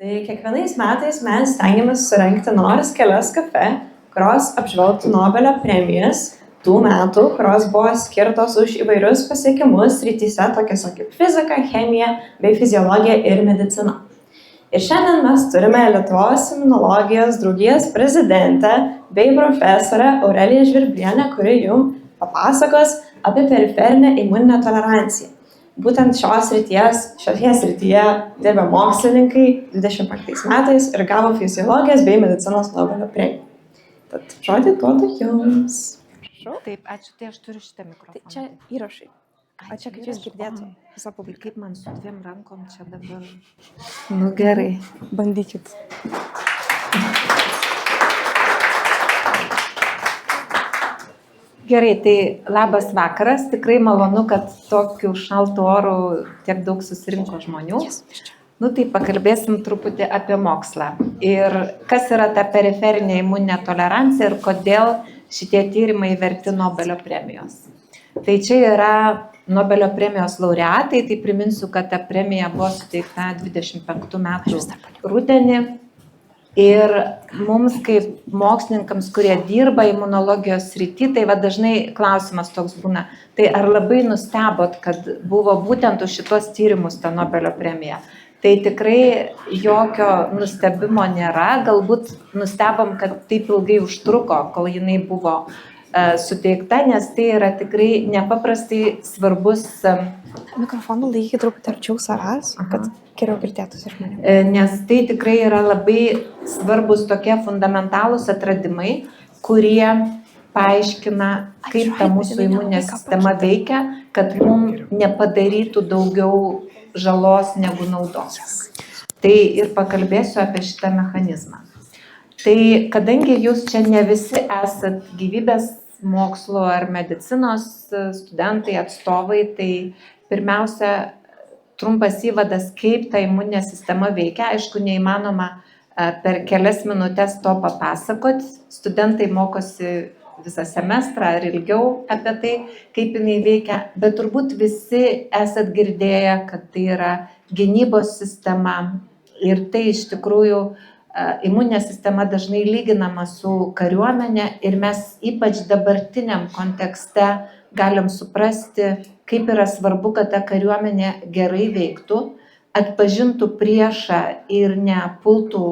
Tai kiekvienais metais mes stengiamės surengti nors kelias kafe, kurios apžvelgtų Nobelio premijas tų metų, kurios buvo skirtos už įvairius pasiekimus srityse, tokiose kaip fizika, chemija bei fiziologija ir medicina. Ir šiandien mes turime Lietuvos imunologijos draugijos prezidentę bei profesorę Aureliją Žvirblienę, kuri jums papasakos apie periferinę imuninę toleranciją. Būtent šioje srityje dirba mokslininkai 25 metais ir gavo fiziologijos bei medicinos Nobelio premiją. Tad žodį duodu jums. Taip, ačiū, tai aš turiu šitą mikrofoną. Tai čia įrašai. O čia, kad jūs girdėtų visą publiką. Kaip man su 2 rankom čia dabar? Nu gerai, bandykit. Gerai, tai labas vakaras. Tikrai malonu, kad tokiu šaltu oru tiek daug susirinko žmonių. Nu tai pakalbėsim truputį apie mokslą. Ir kas yra ta periferinė imuninė tolerancija ir kodėl šitie tyrimai verti Nobelio premijos. Tai čia yra Nobelio premijos laureatai, tai priminsiu, kad ta premija buvo suteikta 25 metų rudenį. Ir mums kaip mokslininkams, kurie dirba imunologijos srity, tai va dažnai klausimas toks būna, tai ar labai nustebot, kad buvo būtent už šitos tyrimus ta Nobelio premija? Tai tikrai jokio nustebimo nėra, galbūt nustebom, kad taip ilgai užtruko, kol jinai buvo suteikta, nes tai yra tikrai nepaprastai svarbus. Mikrofoną laikykit truputį arčiau savęs, kad geriau girdėtųsi iš manęs. Nes tai tikrai yra labai svarbus tokie fundamentalūs atradimai, kurie paaiškina, kaip ta mūsų imuninė sistema veikia, kad mums nepadarytų daugiau žalos negu naudos. Tai ir pakalbėsiu apie šitą mechanizmą. Tai kadangi jūs čia ne visi esat gyvybės mokslo ar medicinos studentai, atstovai, tai pirmiausia, trumpas įvadas, kaip ta imuninė sistema veikia. Aišku, neįmanoma per kelias minutės to papasakot. Studentai mokosi visą semestrą ar ilgiau apie tai, kaip jinai veikia, bet turbūt visi esat girdėję, kad tai yra gynybos sistema ir tai iš tikrųjų imuninė sistema dažnai lyginama su kariuomenė ir mes ypač dabartiniam kontekste galim suprasti, kaip yra svarbu, kad ta kariuomenė gerai veiktų, atpažintų priešą ir nepultų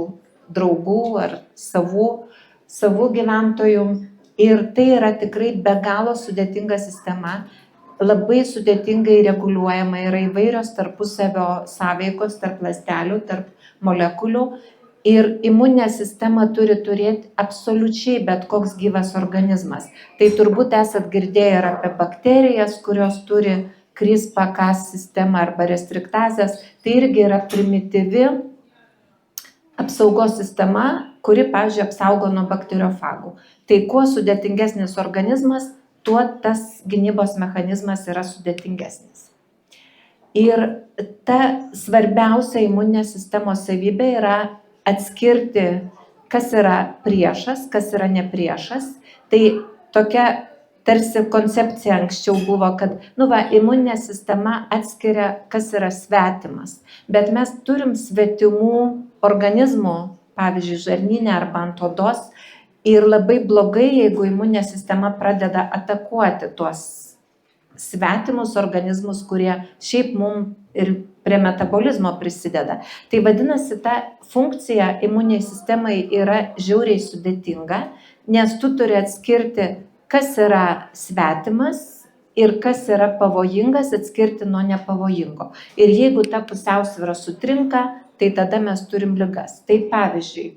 draugų ar savų gyventojų. Ir tai yra tikrai be galo sudėtinga sistema, labai sudėtingai reguliuojama, yra įvairios tarpusavio sąveikos tarp ląstelių, tarp molekulių. Ir imuninę sistemą turi turėti absoliučiai bet koks gyvas organizmas. Tai turbūt esat girdėję ir apie bakterijas, kurios turi CRISPR-Cas sistemą arba restriktazės. Tai irgi yra primityvi apsaugos sistema, kuri, pavyzdžiui, apsaugo nuo bakteriofagų. Tai kuo sudėtingesnis organizmas, tuo tas gynybos mechanizmas yra sudėtingesnis. Ir ta svarbiausia imuninės sistemos savybė yra atskirti, kas yra priešas, kas yra nepriešas. Tai tokia tarsi koncepcija anksčiau buvo, kad imuninė sistema atskiria, kas yra svetimas. Bet mes turim svetimų organizmų, pavyzdžiui, žarnyne arba ant odos. Ir labai blogai, jeigu imuninė sistema pradeda atakuoti tuos svetimus organizmus, kurie šiaip mums ir prie metabolizmo prisideda. Tai vadinasi, ta funkcija imuniniai sistemai yra žiauriai sudėtinga, nes tu turi atskirti, kas yra svetimas ir kas yra pavojingas, atskirti nuo nepavojingo. Ir jeigu ta pusiausvyra sutrinka, tai tada mes turim ligas. Tai pavyzdžiui,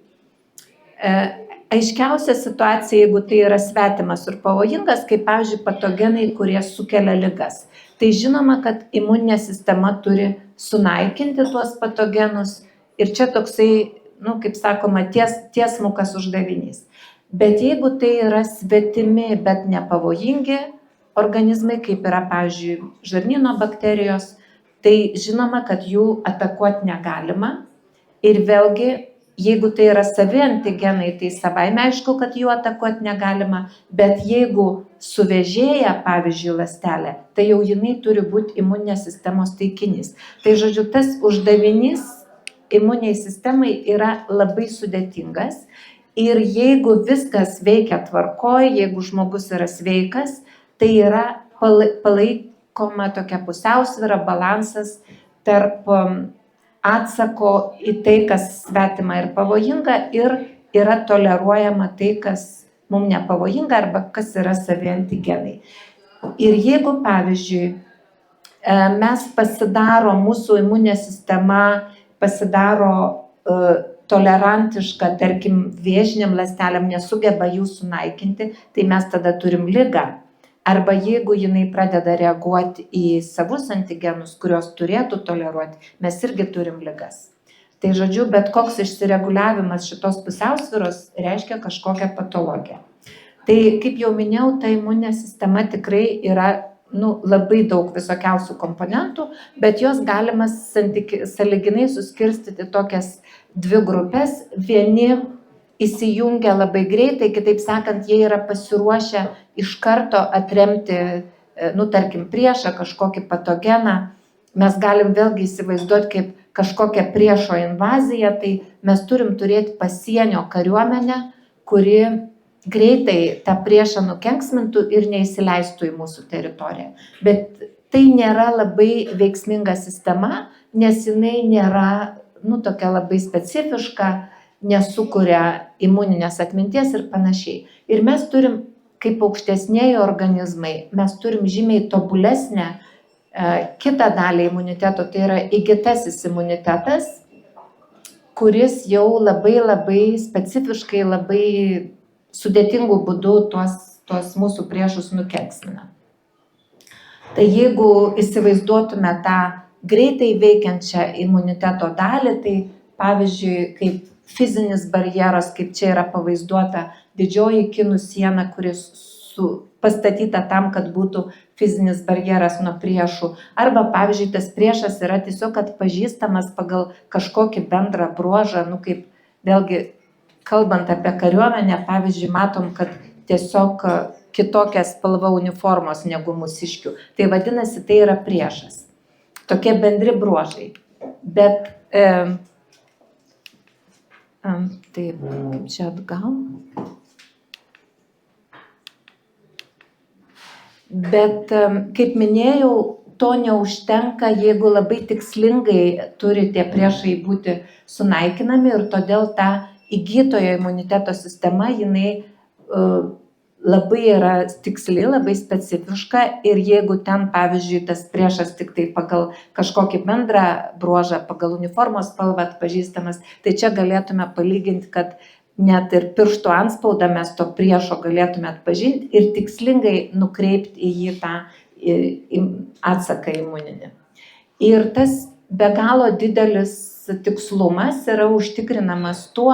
aiškiausia situacija, jeigu tai yra svetimas ir pavojingas, kaip pavyzdžiui patogenai, kurie sukelia ligas. Tai žinoma, kad imuninė sistema turi sunaikinti tuos patogenus ir čia toksai, kaip sakoma, tiesmukas uždavinys. Bet jeigu tai yra svetimi, bet nepavojingi organizmai, kaip yra, pavyzdžiui, žarnyno bakterijos, tai žinoma, kad jų atakuoti negalima. Ir vėlgi, jeigu tai yra savi antigenai, tai savaime aišku, kad jų atakuoti negalima, bet jeigu suvežėja, pavyzdžiui, ląstelė, tai jau jinai turi būti imuninės sistemos taikinys. Tai žodžiu, tas uždavinys imuniniai sistemai yra labai sudėtingas ir jeigu viskas veikia tvarkoj, jeigu žmogus yra sveikas, tai yra palaikoma tokia pusiausvyra, balansas tarp atsako į tai, kas svetima ir pavojinga, ir yra toleruojama tai, kas mums nepavojinga arba kas yra savi antigenai. Ir jeigu, pavyzdžiui, mes pasidaro, mūsų imuninė sistema pasidaro tolerantiška, tarkim, vėžiniam ląstelėm, nesugeba jų sunaikinti, tai mes tada turim ligą. Arba jeigu jinai pradeda reaguoti į savus antigenus, kurios turėtų toleruoti, mes irgi turim ligas. Tai žodžiu, bet koks išsireguliavimas šitos pusiausvyros reiškia kažkokią patologiją. Tai, kaip jau minėjau, ta imuninė sistema tikrai yra labai daug visokiausių komponentų, bet jos galima sąlyginai suskirstyti tokias dvi grupės. Vieni įsijungia labai greitai, kitaip sakant, jie yra pasiruošę iš karto atremti, tarkim, priešą, kažkokį patogeną. Mes galim vėlgi įsivaizduoti kaip kažkokią priešo invaziją, tai mes turim turėti pasienio kariuomenę, kuri greitai tą priešą nukenksmintų ir neįsileistų į mūsų teritoriją. Bet tai nėra labai veiksminga sistema, nes jinai nėra, tokia labai specifiška, nesukuria imuninės atminties ir panašiai. Ir mes turim, kaip aukštesnieji organizmai, mes turim žymiai tobulesnę kitą dalį imuniteto, tai yra įgytasis imunitetas, kuris jau labai specifiškai, labai sudėtingų būdų tuos mūsų priešus nukenksmina. Tai jeigu įsivaizduotume tą greitai veikiančią imuniteto dalį, tai pavyzdžiui, kaip fizinis barjeras, kaip čia yra pavaizduota didžioji kinų siena, kuris pastatyta tam, kad būtų fizinis barjeras nuo priešų. Arba, pavyzdžiui, tas priešas yra tiesiog atpažįstamas pagal kažkokį bendrą bruožą, kaip vėlgi, kalbant apie kariuomenę, pavyzdžiui, matom, kad tiesiog kitokia spalva uniformos negu mūsiškių. Tai vadinasi, tai yra priešas. Tokie bendri bruožai. Bet taip, kaip čia atgal. Bet, kaip minėjau, to neužtenka, jeigu labai tikslingai turi tie priešai būti sunaikinami ir todėl ta įgytojo imuniteto sistema, jinai labai yra tiksli, labai specifiška ir jeigu ten, pavyzdžiui, tas priešas tik tai pagal kažkokį bendrą bruožą, pagal uniformos spalvą atpažįstamas, tai čia galėtume palyginti, kad net ir pirštų antspaudą mes to priešo galėtume atpažinti ir tikslingai nukreipti į jį tą atsaką imuninį. Ir tas be galo didelis tikslumas yra užtikrinamas tuo,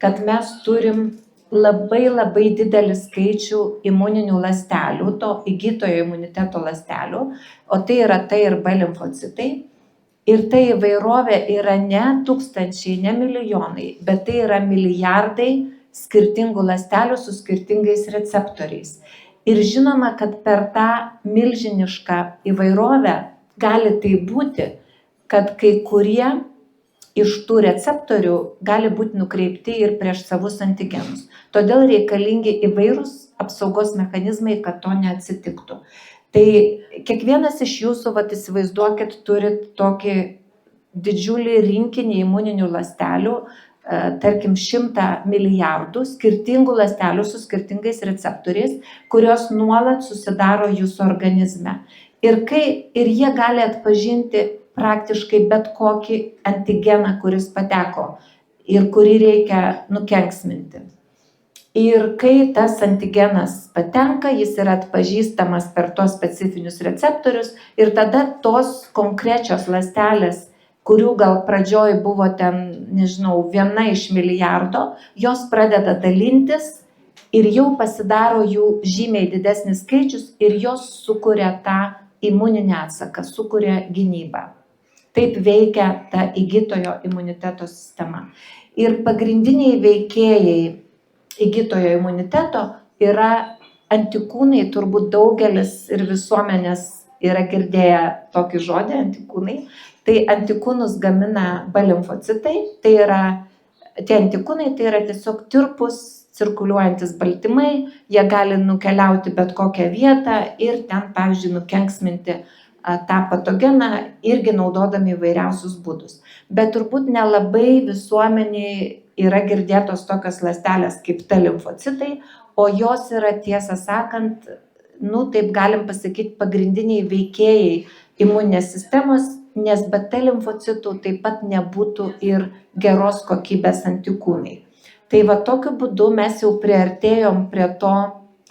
kad mes turim labai didelį skaičių imuninių ląstelių, to įgytojo imuniteto ląstelių, o tai yra T ir B limfocitai. Ir tai įvairovė yra ne tūkstančiai, ne milijonai, bet tai yra milijardai skirtingų ląstelių su skirtingais receptoriais. Ir žinoma, kad per tą milžinišką įvairovę gali tai būti, kad kai kurie iš tų receptorių gali būti nukreipti ir prieš savus antigenus. Todėl reikalingi įvairūs apsaugos mechanizmai, kad to neatsitiktų. Tai kiekvienas iš jūsų, įsivaizduokit, turit tokį didžiulį rinkinį imuninių ląstelių, tarkim 100 milijardų skirtingų ląstelių su skirtingais receptoriais, kurios nuolat susidaro jūsų organizme. Ir jie gali atpažinti praktiškai bet kokį antigeną, kuris pateko ir kurį reikia nukenksminti. Ir kai tas antigenas patenka, jis yra atpažįstamas per tos specifinius receptorius ir tada tos konkrečios ląstelės, kurių gal pradžioj buvo ten, nežinau, 1 iš milijardo, jos pradeda dalintis ir jau pasidaro jų žymiai didesnis skaičius ir jos sukuria tą imuninį atsaką, sukuria gynybą. Taip veikia ta įgytojo imuniteto sistema. Ir pagrindiniai veikėjai įgytojo imuniteto yra antikūnai, turbūt daugelis ir visuomenės yra girdėję tokį žodį, antikūnai. Tai antikūnus gamina B limfocitai, tie antikūnai tai yra tiesiog tirpus cirkuliuojantis baltymai, jie gali nukeliauti bet kokią vietą ir ten, pavyzdžiui, nukenksminti tą patogeną, irgi naudodami įvairiausius būdus. Bet turbūt nelabai visuomeniai yra girdėtos tokios ląstelės kaip T limfocitai, o jos yra, tiesą sakant, taip galim pasakyti, pagrindiniai veikėjai imuninės sistemos, nes be T limfocitų taip pat nebūtų ir geros kokybės antikūnai. Tai va tokiu būdu mes jau priartėjom prie to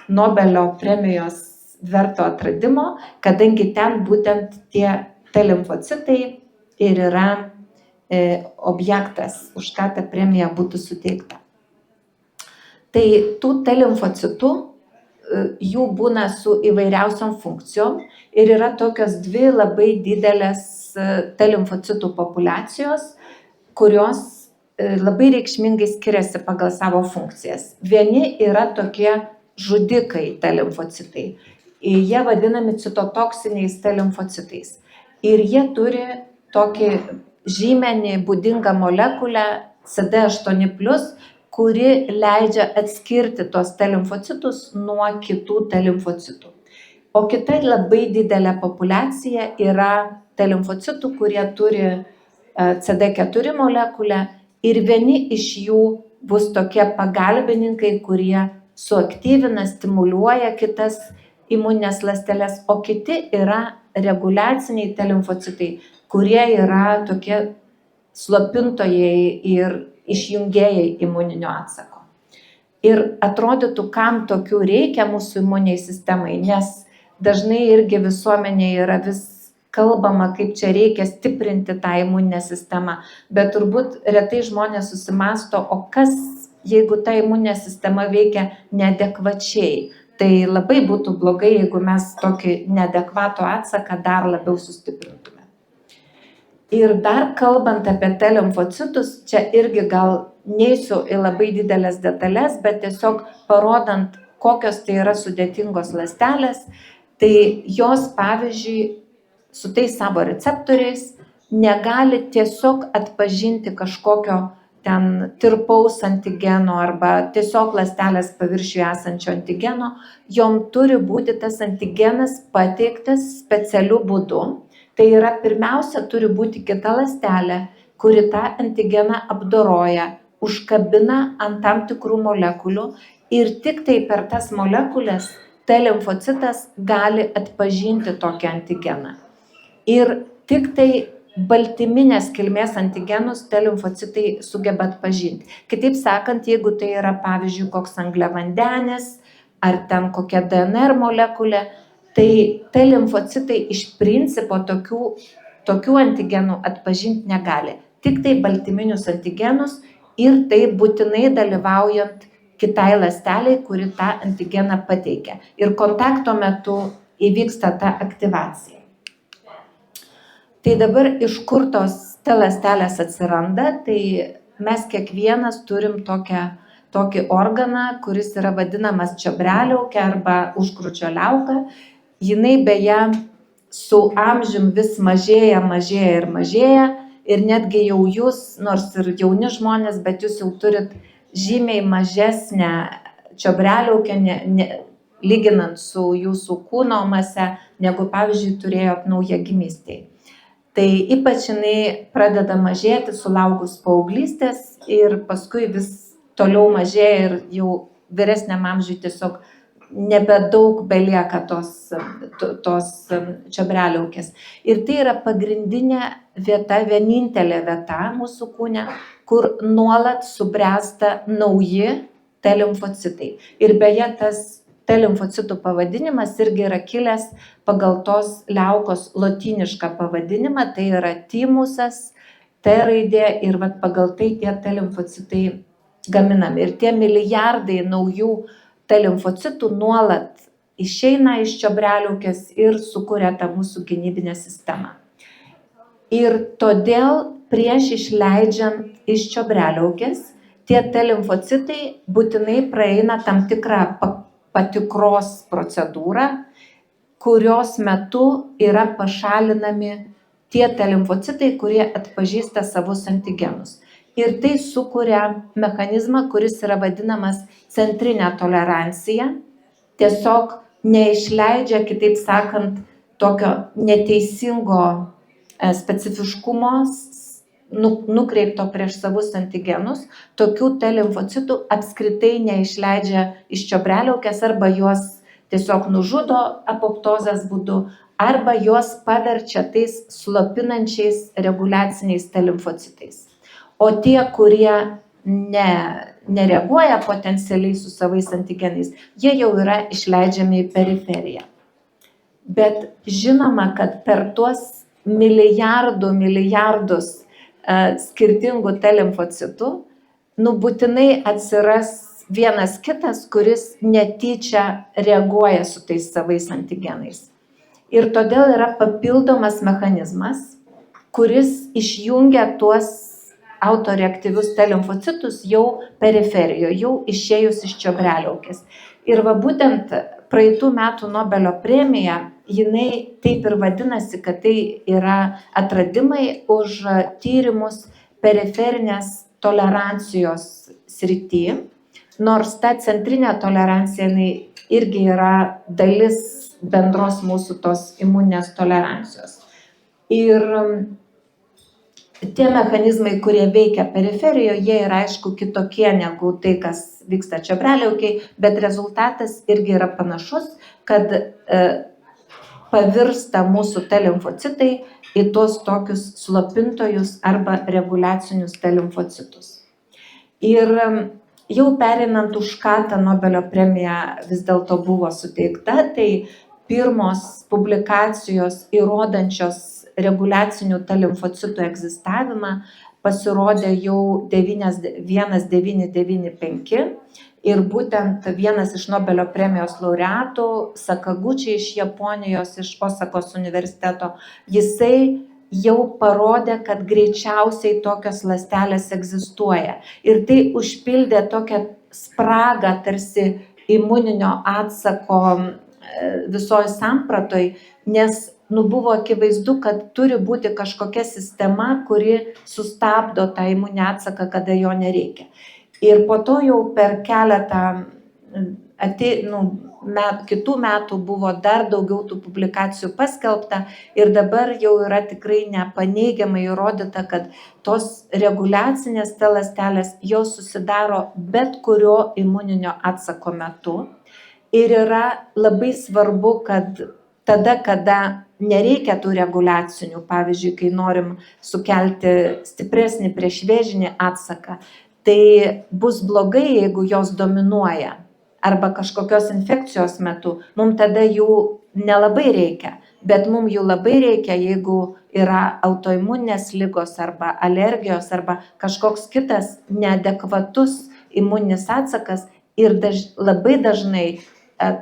Nobelio premijos verto atradimo, kadangi ten būtent tie T limfocitai ir yra objektas, už ką ta premija būtų suteikta. Tai tų T limfocitų, jų būna su įvairiausiom funkcijom ir yra tokios dvi labai didelės T limfocitų populiacijos, kurios labai reikšmingai skiriasi pagal savo funkcijas. Vieni yra tokie žudikai T limfocitai. Jie vadinami citotoksiniais T limfocitais. Ir jie turi tokį žymenį būdingą molekulę CD8+, kuri leidžia atskirti tos T limfocitus nuo kitų T limfocitų. O kita labai didelė populiacija yra T limfocitų, kurie turi CD4 molekulę ir vieni iš jų bus tokie pagalbininkai, kurie suaktyvina, stimuliuoja kitas imuninės ląsteles, o kiti yra reguliaciniai T limfocitai, kurie yra tokie slopintojai ir išjungėjai imuninio atsako. Ir atrodytų, kam tokių reikia mūsų imuniniai sistemai, nes dažnai irgi visuomenėje yra vis kalbama, kaip čia reikia stiprinti tą imuninę sistemą, bet turbūt retai žmonės susimąsto, o kas, jeigu ta imuninė sistema veikia neadekvačiai. Tai labai būtų blogai, jeigu mes tokį neadekvatų atsaką dar labiau sustiprintume. Ir dar kalbant apie T limfocitus, čia irgi gal neisiu į labai didelės detalės, bet tiesiog parodant, kokios tai yra sudėtingos ląstelės, tai jos, pavyzdžiui, su tais savo receptoriais negali tiesiog atpažinti kažkokio ten tirpaus antigeno arba tiesiog ląstelės paviršiuje esančio antigeno, jom turi būti tas antigenas pateiktas specialiu būdu. Tai yra, pirmiausia, turi būti kita ląstelė, kuri tą antigeną apdoroja, užkabina ant tam tikrų molekulių ir tik tai per tas molekulės T limfocitas gali atpažinti tokį antigeną. Ir tik tai baltyminės kilmės antigenus T limfocitai sugeba atpažinti. Kitaip sakant, jeigu tai yra, pavyzdžiui, koks angliavandenis ar ten kokia DNR molekulė, tai T limfocitai iš principo tokių antigenų atpažinti negali. Tik tai baltyminius antigenus ir tai būtinai dalyvaujant kitai ląsteliai, kuri tą antigeną pateikia. Ir kontakto metu įvyksta ta aktyvacija. Tai dabar iš kur tos T ląstelės atsiranda, tai mes kiekvienas turim tokį organą, kuris yra vadinamas čiobreliaukė arba užkrūčio liauka. Jinai beje su amžium vis mažėja ir netgi jau jūs, nors ir jauni žmonės, bet jūs jau turit žymiai mažesnę čiobreliaukę, lyginant su jūsų kūno mase, negu, pavyzdžiui, turėjot naujagimystėje. Tai ypač jinai pradeda mažėti sulaukus paauglystės ir paskui vis toliau mažėja ir jau vyresniam amžiui tiesiog nebedaug belieka tos čiobreliaukės. Ir tai yra pagrindinė vieta, vienintelė vieta mūsų kūne, kur nuolat subręsta nauji T limfocitai. Ir beje, tas T limfocitų pavadinimas irgi yra kilęs pagal tos liaukos lotynišką pavadinimą, tai yra tymusas, T raidė ir pagal tai tie T limfocitai gaminami. Ir tie milijardai naujų T limfocitų nuolat išeina iš čiobreliaukės ir sukuria tą mūsų gynybinę sistemą. Ir todėl prieš išleidžiant iš čiobreliaukės tie T limfocitai būtinai praeina tam tikrą patikros procedūrą, kurios metu yra pašalinami tie T limfocitai, kurie atpažįsta savus antigenus. Ir tai sukuria mechanizmą, kuris yra vadinamas centrinė tolerancija. Tiesiog neišleidžia, kitaip sakant, tokio neteisingo specifiškumo nukreipto prieš savus antigenus, tokių T limfocitų apskritai neišleidžia iš čiobreliaukės arba juos tiesiog nužudo apoptozės būdu, arba juos paverčia tais slopinančiais reguliaciniais T limfocitais. O tie, kurie nereaguoja potencialiai su savais antigenais, jie jau yra išleidžiami į periferiją. Bet žinoma, kad per tuos milijardus skirtingų T limfocitų, būtinai atsiras vienas kitas, kuris netyčia reaguoja su tais savais antigenais. Ir todėl yra papildomas mechanizmas, kuris išjungia tuos autoreaktyvius T limfocitus jau periferijoje, jau išėjus iš čiobreliaukės. Ir būtent praeitų metų Nobelio premija, jinai taip ir vadinasi, kad tai yra atradimai už tyrimus periferinės tolerancijos srity, nors ta centrinė tolerancija jinai irgi yra dalis bendros mūsų tos imuninės tolerancijos. Ir tie mechanizmai, kurie veikia periferijoje, jie yra aišku kitokie negu tai, kas vyksta čiobreliaukiai, bet rezultatas irgi yra panašus, kad pavirsta mūsų T limfocitai į tuos tokius slopintojus arba reguliacinius T limfocitus. Ir jau perinant už ką ta Nobelio premija vis dėlto buvo suteikta, tai pirmos publikacijos įrodančios reguliacinių T limfocitų egzistavimą pasirodė jau 1995 ir būtent vienas iš Nobelio premijos laureatų, Sakaguchi iš Japonijos, iš Osakos universiteto, jisai jau parodė, kad greičiausiai tokios ląstelės egzistuoja. Ir tai užpildė tokią spragą tarsi imuninio atsako visoje sampratoj, nes buvo akivaizdu, kad turi būti kažkokia sistema, kuri sustabdo tą imuninį atsaką, kada jo nereikia. Ir po to jau per keletą kitų metų buvo dar daugiau tų publikacijų paskelbta ir dabar jau yra tikrai nepaneigiamai įrodyta, kad tos reguliacinės T ląstelės jos susidaro bet kurio imuninio atsako metu. Ir yra labai svarbu, kad tada, kada nereikia tų reguliacinių, pavyzdžiui, kai norim sukelti stipresnį priešvėžinį atsaką, tai bus blogai, jeigu jos dominuoja. Arba kažkokios infekcijos metu, mums tada jų nelabai reikia, bet mums jų labai reikia, jeigu yra autoimuninės ligos arba alergijos arba kažkoks kitas neadekvatus imuninis atsakas ir labai dažnai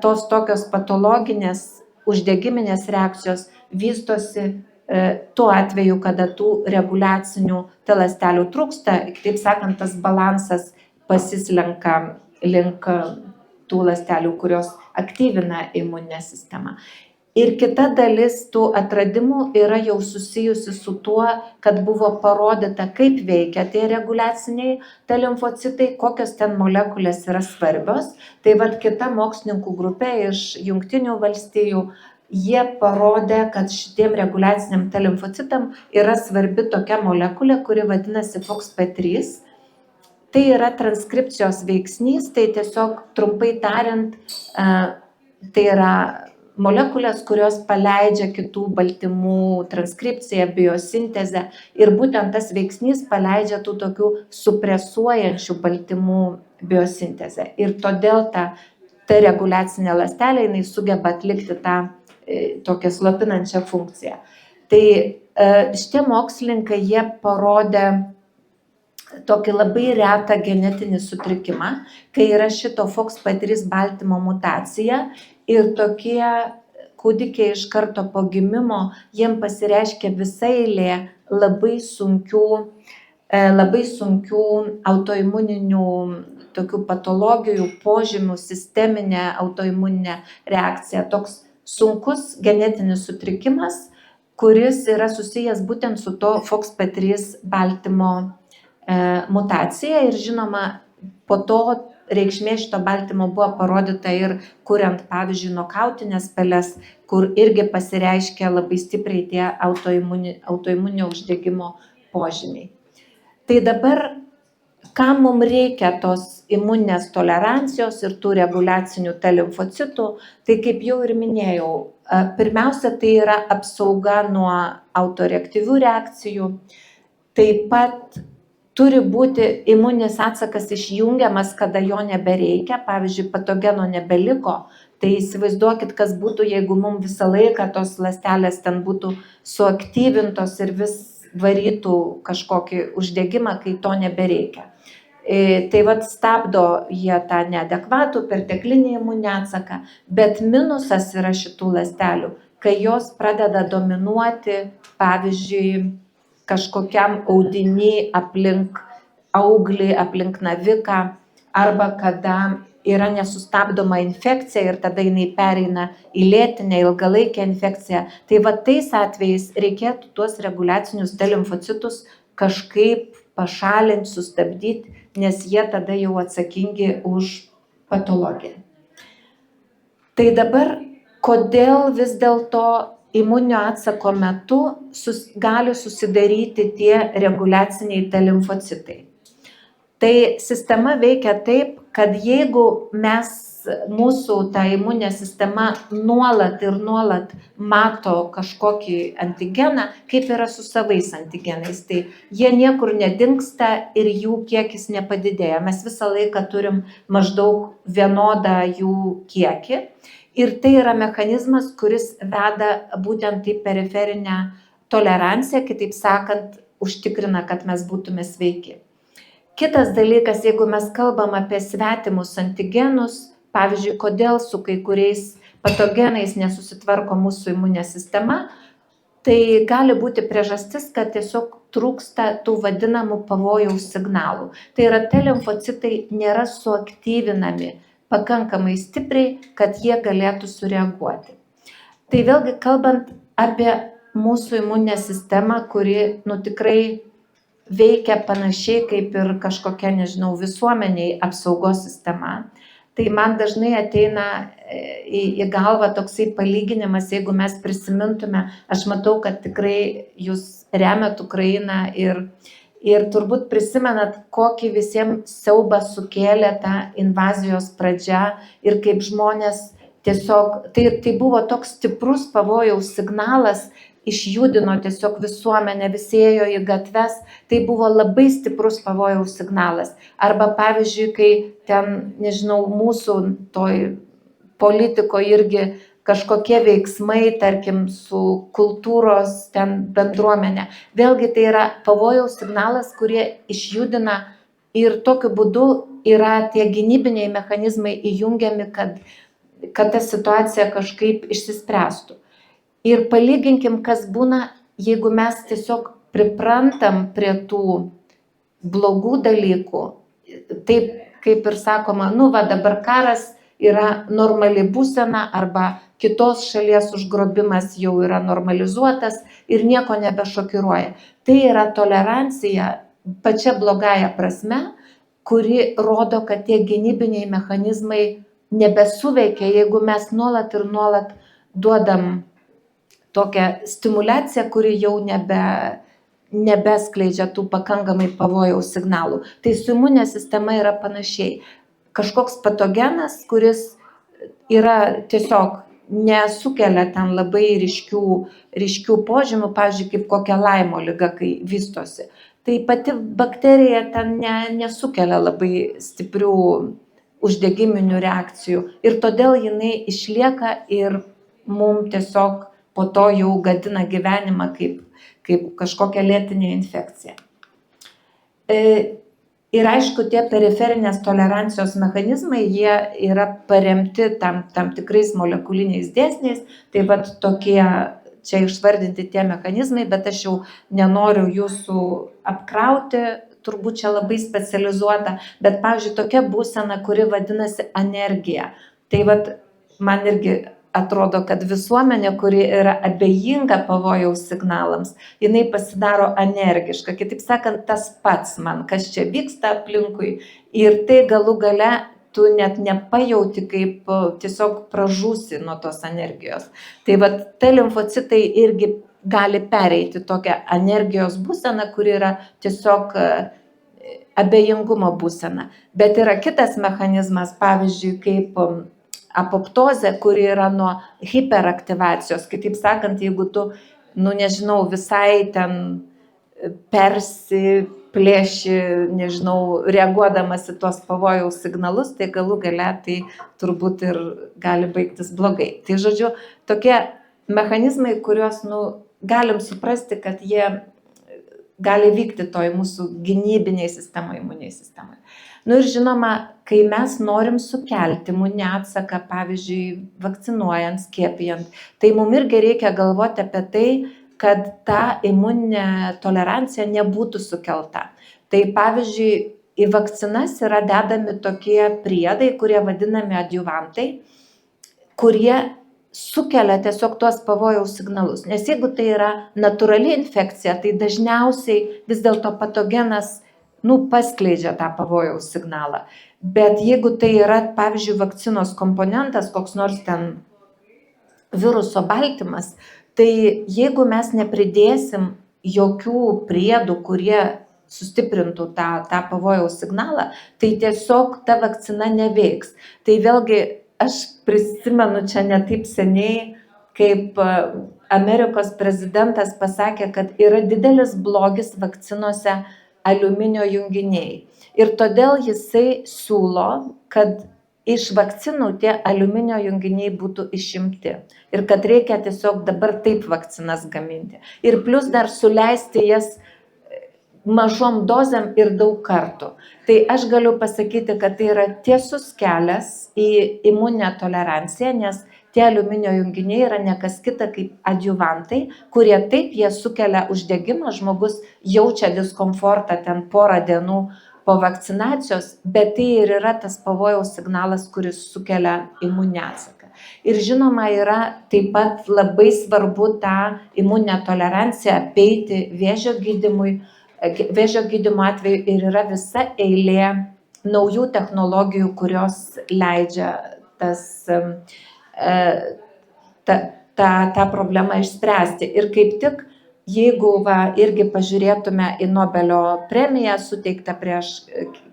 tos tokios patologinės uždegiminės reakcijos vystosi tuo atveju, kada tų reguliacinių T ląstelių trūksta, kitaip sakant, tas balansas pasislenka link tų ląstelių, kurios aktyvina imuninę sistemą. Ir kita dalis tų atradimų yra jau susijusi su tuo, kad buvo parodyta, kaip veikia tie reguliaciniai T limfocitai, kokios ten molekulės yra svarbios. Tai kita mokslininkų grupė iš Jungtinių valstijų, jie parodė, kad šitiem reguliaciniam T limfocitam yra svarbi tokia molekulė, kuri vadinasi FOXP3. Tai yra transkripcijos veiksnys, tai tiesiog trumpai tariant, tai yra molekulės, kurios paleidžia kitų baltymų transkripciją, biosintezę ir būtent tas veiksnys paleidžia tų tokių supresuojančių baltymų biosintezę. Ir todėl ta reguliacinė ląstelė, jinai sugeba atlikti tą tokią slopinančią funkciją. Tai šitie mokslininkai, jie parodė tokį labai retą genetinį sutrikimą, kai yra šito FOXP3 baltymo mutacija ir tokie kūdikiai iš karto po gimimo, jiem pasireiškia visa eilė labai sunkių autoimuninių tokių patologijų, požymių, sisteminė autoimuninė reakcija. Toks sunkus genetinis sutrikimas, kuris yra susijęs būtent su to FOXP3 baltymo mutacija ir žinoma, po to reikšmė šito baltymo buvo parodyta ir kuriant, pavyzdžiui, nokautinės peles, kur irgi pasireiškia labai stipriai tie autoimuninio uždegimo požymiai. Tai dabar, kam mums reikia tos imuninės tolerancijos ir tų reguliacinių T limfocitų, tai kaip jau ir minėjau, pirmiausia, tai yra apsauga nuo autoreaktyvių reakcijų, taip pat turi būti imuninis atsakas išjungiamas, kada jo nebereikia, pavyzdžiui, patogeno nebeliko, tai įsivaizduokit, kas būtų, jeigu mums visą laiką tos ląstelės ten būtų suaktyvintos ir vis varytų kažkokį uždegimą, kai to nebereikia. Tai vat stabdo jie tą neadekvatų perteklinį imuninį atsaką, bet minusas yra šitų ląstelių, kai jos pradeda dominuoti, pavyzdžiui, kažkokiam audiny aplink auglį, aplink naviką, arba kada yra nesustabdoma infekcija ir tada jinai pereina į lėtinę ilgalaikę infekciją. Tai va tais atvejais reikėtų tuos reguliacinius T limfocitus kažkaip pašalinti, sustabdyti, nes jie tada jau atsakingi už patologiją. Tai dabar, kodėl vis dėlto imuninio atsako metu gali susidaryti tie reguliaciniai T limfocitai? Tai sistema veikia taip, kad jeigu mūsų ta imuninė sistema nuolat mato kažkokį antigeną, kaip yra su savais antigenais, tai jie niekur nedingsta ir jų kiekis nepadidėja. Mes visą laiką turim maždaug vienodą jų kiekį. Ir tai yra mechanizmas, kuris veda būtent į periferinę toleranciją, kitaip sakant, užtikrina, kad mes būtume sveiki. Kitas dalykas, jeigu mes kalbam apie svetimus antigenus, pavyzdžiui, kodėl su kai kuriais patogenais nesusitvarko mūsų imuninė sistema, tai gali būti priežastis, kad tiesiog trūksta tų vadinamų pavojaus signalų. Tai yra, T limfocitai nėra suaktyvinami pakankamai stipriai, kad jie galėtų sureaguoti. Tai vėlgi kalbant apie mūsų imuninę sistemą, kuri tikrai veikia panašiai kaip ir kažkokia, nežinau, visuomeniai apsaugos sistema, tai man dažnai ateina į galvą toksai palyginimas, jeigu mes prisimintume, aš matau, kad tikrai jūs remiat Ukrainą ir turbūt prisimenat, kokį visiems siaubą sukėlė ta invazijos pradžia ir kaip žmonės tiesiog, tai buvo toks stiprus pavojaus signalas, išjudino tiesiog visuomenę, visi ėjo į gatves, tai buvo labai stiprus pavojaus signalas. Arba pavyzdžiui, kai ten, nežinau, mūsų toj politikoje irgi kažkokie veiksmai, tarkim, su kultūros ten bendruomenė. Vėlgi tai yra pavojaus signalas, kurie išjudina ir tokiu būdu yra tie gynybiniai mechanizmai įjungiami, kad ta situacija kažkaip išsispręstų. Ir palyginkim, kas būna, jeigu mes tiesiog priprantam prie tų blogų dalykų. Taip, kaip ir sakoma, dabar karas yra normali būsena arba kitos šalies užgrobimas jau yra normalizuotas ir nieko nebešokiruoja. Tai yra tolerancija pačia blogąja prasme, kuri rodo, kad tie gynybiniai mechanizmai nebesuveikia, jeigu mes nuolat duodam tokią stimulaciją, kuri jau nebeskleidžia tų pakankamai pavojaus signalų. Tai su imuninė sistema yra panašiai. Kažkoks patogenas, kuris yra tiesiog nesukelia ten labai ryškių požymių, pavyzdžiui, kaip kokia Laimo liga, kai vystosi. Tai pati bakterija ten nesukelia labai stiprių uždegiminių reakcijų ir todėl jinai išlieka ir mums tiesiog po to jau gadina gyvenimą kaip kažkokia lėtinė infekcija. Ir aišku, tie periferinės tolerancijos mechanizmai, jie yra paremti tam tikrais molekuliniais dėsniais, tai vat tokie čia išvardinti tie mechanizmai, bet aš jau nenoriu jūsų apkrauti, turbūt čia labai specializuota, bet, pavyzdžiui, tokia būsena, kuri vadinasi anergija. Tai vat man irgi atrodo, kad visuomenė, kuri yra abejinga pavojaus signalams, jinai pasidaro energiška. Kitaip sakant, tas pats man, kas čia vyksta aplinkui. Ir tai galų gale tu net nepajauti, kaip tiesiog pražūsi nuo tos energijos. Tai vat, te limfocitai irgi gali pereiti tokią energijos būseną, kuri yra tiesiog abejingumo būsena. Bet yra kitas mechanizmas, pavyzdžiui, kaip apoptozė, kuri yra nuo hiperaktyvacijos. Kitaip sakant, jeigu tu, nežinau, visai ten persiplėši, nežinau, reaguodamas į tuos pavojaus signalus, tai galų gale tai turbūt ir gali baigtis blogai. Tai žodžiu, tokie mechanizmai, kuriuos, galim suprasti, kad jie gali vykti toj mūsų gynybiniai sistemai, imuniniai sistemai. Ir žinoma, kai mes norim sukelti imuninį atsaką, pavyzdžiui, vakcinuojant, skiepijant, tai mums irgi reikia galvoti apie tai, kad ta imuninė tolerancija nebūtų sukelta. Tai pavyzdžiui, į vakcinas yra dedami tokie priedai, kurie vadinami adjuvantai, kurie sukelia tiesiog tuos pavojaus signalus. Nes jeigu tai yra natūrali infekcija, tai dažniausiai vis dėlto patogenas paskleidžia tą pavojaus signalą. Bet jeigu tai yra, pavyzdžiui, vakcinos komponentas, koks nors ten viruso baltymas, tai jeigu mes nepridėsim jokių priedų, kurie sustiprintų tą pavojaus signalą, tai tiesiog ta vakcina neveiks. Tai vėlgi aš prisimenu čia ne taip seniai, kaip Amerikos prezidentas pasakė, kad yra didelis blogis vakcinose aliuminio junginiai. Ir todėl jisai siūlo, kad iš vakcinų tie aliuminio junginiai būtų išimti. Ir kad reikia tiesiog dabar taip vakcinas gaminti. Ir plus dar suleisti jas mažom dozėm ir daug kartų. Tai aš galiu pasakyti, kad tai yra tiesus kelias į imuninę toleranciją, nes tie aliuminio junginiai yra ne kas kita kaip adjuvantai, kurie taip jie sukelia uždegimą, žmogus jaučia diskomfortą ten porą dienų po vakcinacijos, bet tai ir yra tas pavojaus signalas, kuris sukelia imuninį atsaką. Ir žinoma, yra taip pat labai svarbu tą imuninę toleranciją apeiti vėžio gydymui. Vėžio gydymo atveju ir yra visa eilė naujų technologijų, kurios leidžia tą problemą išspręsti. Ir kaip tik, jeigu irgi pažiūrėtume į Nobelio premiją suteiktą prieš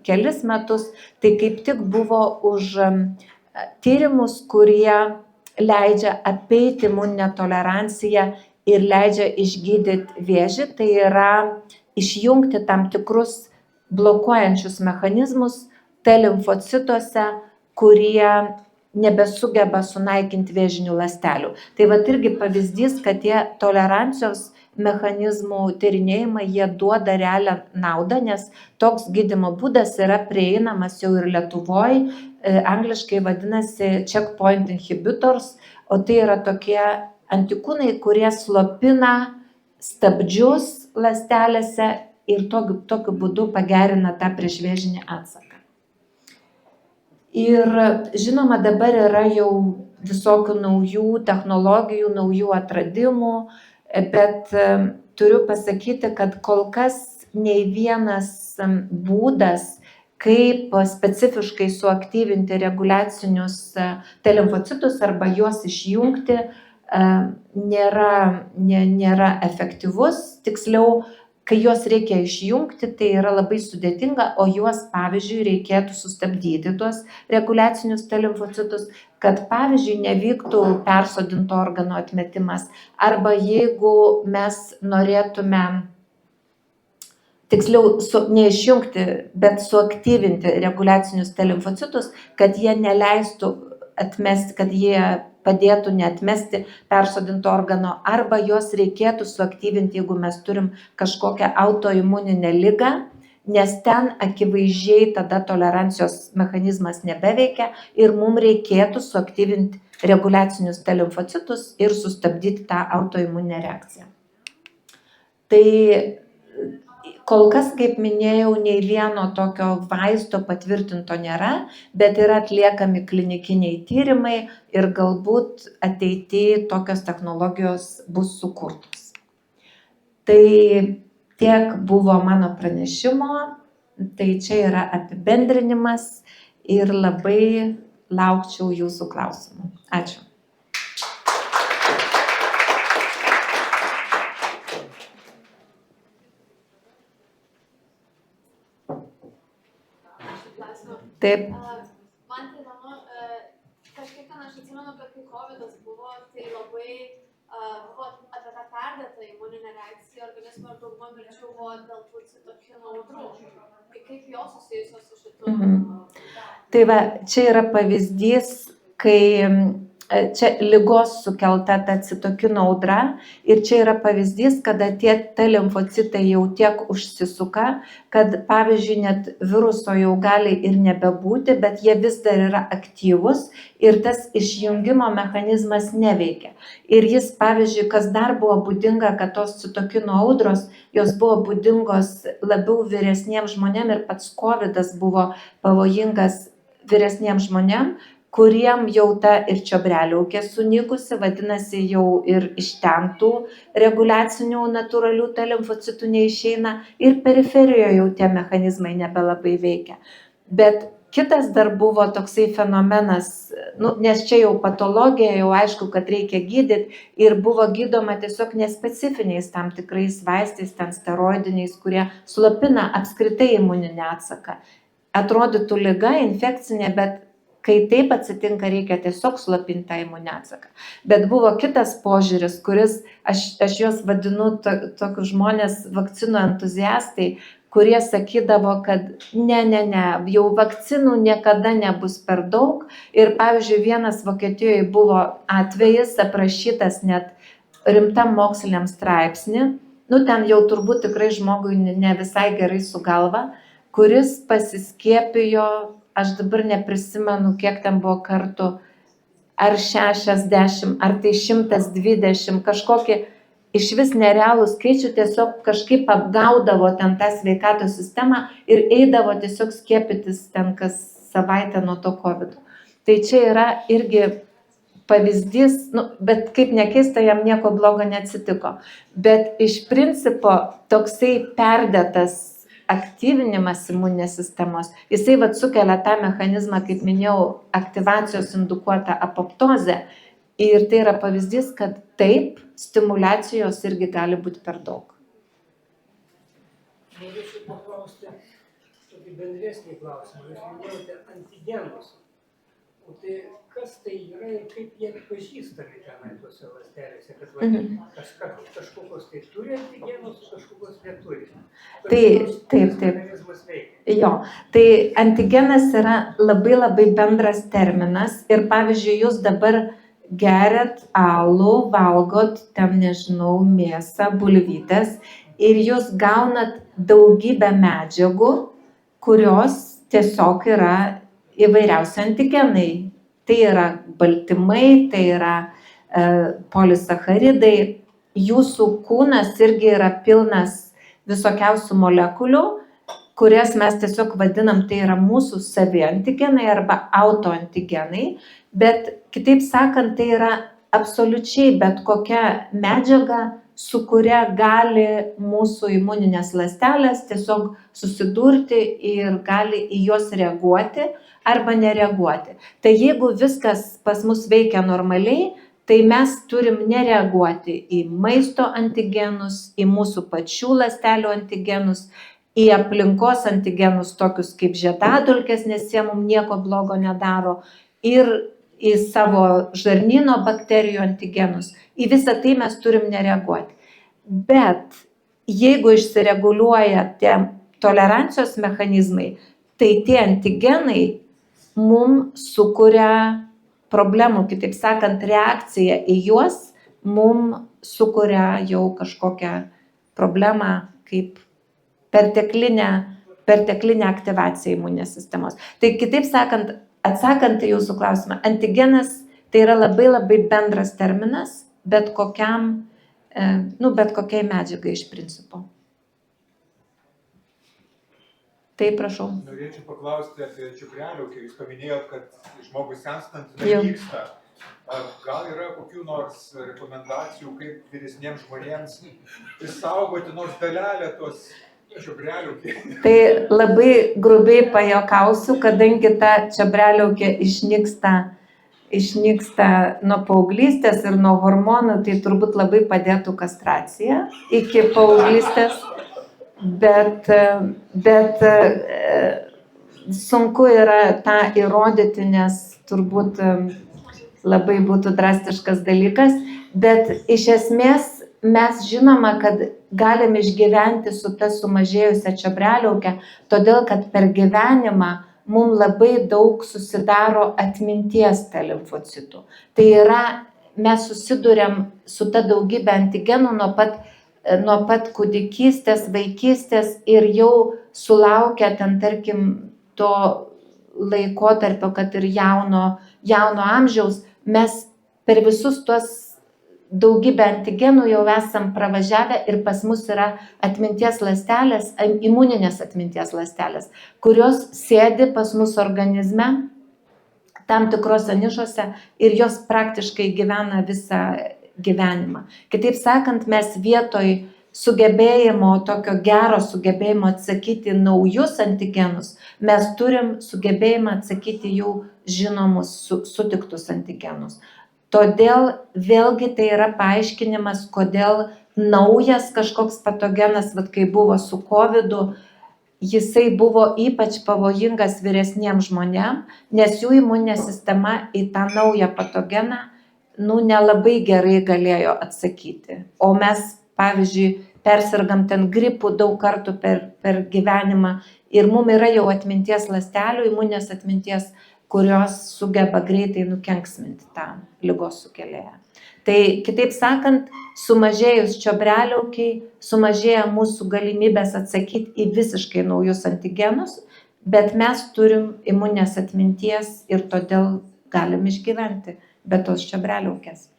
kelis metus, tai kaip tik buvo už tyrimus, kurie leidžia apeiti imuninę toleranciją ir leidžia išgydyti vėžį, tai yra išjungti tam tikrus blokuojančius mechanizmus T limfocituose, kurie nebesugeba sunaikinti vėžinių ląstelių. Tai irgi pavyzdys, kad tie tolerancijos mechanizmų tyrinėjimai, jie duoda realią naudą, nes toks gydymo būdas yra prieinamas jau ir Lietuvoje, angliškai vadinasi checkpoint inhibitors, o tai yra tokie antikūnai, kurie slopina stabdžius ląstelėse ir tokiu būdu pagerina tą priešvėžinį atsaką. Ir žinoma, dabar yra jau visokių naujų technologijų, naujų atradimų, bet turiu pasakyti, kad kol kas nei vienas būdas, kaip specifiškai suaktyvinti reguliacinius T limfocitus arba juos išjungti, nėra efektyvus. Tiksliau, kai juos reikia išjungti, tai yra labai sudėtinga, o juos, pavyzdžiui, reikėtų sustabdyti tuos reguliacinius T limfocitus, kad, pavyzdžiui, nevyktų persodinto organo atmetimas. Arba jeigu mes norėtume, tiksliau, neišjungti, bet suaktyvinti reguliacinius T limfocitus, kad jie neleistų atmesti, kad jie padėtų neatmesti persodinto organo, arba juos reikėtų suaktyvinti, jeigu mes turim kažkokią autoimuninę ligą, nes ten akivaizdžiai tada tolerancijos mechanizmas nebeveikia ir mums reikėtų suaktyvinti reguliacinius T limfocitus ir sustabdyti tą autoimuninę reakciją. Tai Kol kas, kaip minėjau, nei vieno tokio vaisto patvirtinto nėra, bet yra atliekami klinikiniai tyrimai ir galbūt ateityje tokios technologijos bus sukurtos. Tai tiek buvo mano pranešimo, tai čia yra apibendrinimas ir labai laukčiau jūsų klausimų. Ačiū. Taip. Man tai įdomu, kažkiek ten aš atsimenu, kad kai COVID'as buvo, tai labai buvo apie tą perdėtą imuninę reakciją organizmo ir dauguma mirčių buvo dėl tų citokinų audrų. Tai kaip jos susijusios su šitu? Tai va, čia yra pavyzdys, kai čia ligos sukelta ta citokinų audra ir čia yra pavyzdys, kada tie T limfocitai jau tiek užsisuka, kad pavyzdžiui net viruso jau gali ir nebebūti, bet jie vis dar yra aktyvus ir tas išjungimo mechanizmas neveikia. Ir jis, pavyzdžiui, kas dar buvo būdinga, kad tos citokinų audros, jos buvo būdingos labiau vyresniems žmonėms ir pats COVID'as buvo pavojingas vyresniems žmonėms, kuriem jau ta ir čiobreliaukė sunykusi, vadinasi, jau ir iš ten tų reguliacinių natūralių T limfocitų neišeina ir periferijoje jau tie mechanizmai nebelabai veikia. Bet kitas dar buvo toksai fenomenas, nes čia jau patologija, jau aišku, kad reikia gydyti ir buvo gydoma tiesiog nespecifiniais tam tikrais vaistais, ten steroidiniais, kurie slopina apskritai imuninę atsaką. Atrodytų liga infekcinė, bet kai taip atsitinka, reikia tiesiog slopinti tą imuninę atsaką. Bet buvo kitas požiūris, kuris, aš juos vadinu tokius žmonės vakcinų entuziastai, kurie sakydavo, kad ne, jau vakcinų niekada nebus per daug. Ir pavyzdžiui, vienas Vokietijoje buvo atvejis aprašytas net rimtam moksliniam straipsnį, ten jau turbūt tikrai žmogui ne visai gerai su galva, kuris pasiskiepijo, aš dabar neprisimenu, kiek ten buvo kartų, ar 60, ar tai 120, kažkokį iš vis nerealų skaičių, tiesiog kažkaip apgaudavo ten tą sveikatos sistemą ir eidavo tiesiog skiepytis ten kas savaitę nuo to COVID. Tai čia yra irgi pavyzdys, bet kaip nekeista, jam nieko blogo neatsitiko. Bet iš principo toksai perdėtas aktyvinimas imuninės sistemos, jisai sukelia tą mechanizmą, kaip minėjau, aktyvacijos indukuotą apoptozę. Ir tai yra pavyzdys, kad taip, stimulacijos irgi gali būti per daug. Norėčiau paklausti tokį bendresnį klausimą. Jūs minėjote antigenus. O tai kas tai yra ir kaip jie pažįstami tenai tuose ląstelėse, kad kažkokios tai turi antigenus, kažkokios neturi. Taip. Jo, tai antigenas yra labai bendras terminas ir pavyzdžiui, jūs dabar geriat alų, valgot, ten nežinau, mėsą, bulvytes ir jūs gaunat daugybę medžiagų, kurios tiesiog yra įvairiausi antigenai. Tai yra baltymai, tai yra polisacharidai. Jūsų kūnas irgi yra pilnas visokiausių molekulių, kurias mes tiesiog vadinam, tai yra mūsų savi antigenai arba autoantigenai. Bet kitaip sakant, tai yra absoliučiai bet kokia medžiaga, su kuria gali mūsų imuninės ląstelės tiesiog susidurti ir gali į juos reaguoti arba nereaguoti. Tai jeigu viskas pas mus veikia normaliai, tai mes turim nereaguoti į maisto antigenus, į mūsų pačių ląstelių antigenus, į aplinkos antigenus tokius kaip žiedadulkės, nes jie mums nieko blogo nedaro, ir į savo žarnyno bakterijų antigenus. Į visą tai mes turim nereaguoti. Bet jeigu išsireguliuoja tie tolerancijos mechanizmai, tai tie antigenai mums sukuria problemų, kitaip sakant, reakcija į juos mums sukuria jau kažkokią problemą kaip perteklinė aktyvacija imuninės sistemos. Tai kitaip sakant, atsakant į jūsų klausimą, antigenas tai yra labai bendras terminas, bet kokiai medžiagai iš principo. Taip, prašau. Norėčiau paklausti apie čiobrelių, kai jūs paminėjot, kad žmogus senstant Jo. nyksta. Gal yra kokių nors rekomendacijų, kaip vyresniems žmonėms išsaugoti nors dalelę tos čiobrelių? Tai labai grubiai pajokausiu, kadangi ta čiobreliaukė išnyksta nuo paauglystės ir nuo hormonų, tai turbūt labai padėtų kastracija iki paauglystės, bet sunku yra tą įrodyti, nes turbūt labai būtų drastiškas dalykas, bet iš esmės mes žinoma, kad galim išgyventi su ta sumažėjusia čiobreliauke, todėl kad per gyvenimą mums labai daug susidaro atminties T limfocitų. Tai yra, mes susiduriam su ta daugybė antigenų nuo pat kūdikystės, vaikystės ir jau sulaukia ten, tarkim, to laikotarpio, kad ir jauno amžiaus, mes per visus tuos daugybę antigenų jau esam pravažiavę ir pas mus yra atminties ląstelės, imuninės atminties ląstelės, kurios sėdi pas mus organizme tam tikrose nišose ir jos praktiškai gyvena visą gyvenimą. Kitaip sakant, mes vietoj sugebėjimo, tokio gero sugebėjimo atsakyti naujus antigenus, mes turim sugebėjimą atsakyti jau žinomus, sutiktus antigenus. Todėl vėlgi tai yra paaiškinimas, kodėl naujas kažkoks patogenas, kai buvo su COVID-u, jisai buvo ypač pavojingas vyresniems žmonėms, nes jų imuninė sistema į tą naują patogeną nelabai gerai galėjo atsakyti. O mes, pavyzdžiui, persirgam ten gripų daug kartų per gyvenimą ir mums yra jau atminties ląstelių, imuninės atminties, kurios sugeba greitai nukenksminti tą ligos sukėlėją. Tai kitaip sakant, sumažėjus čiobreliaukiai, sumažėja mūsų galimybės atsakyti į visiškai naujus antigenus, bet mes turim imuninės atminties ir todėl galim išgyventi be tos čiobreliaukės.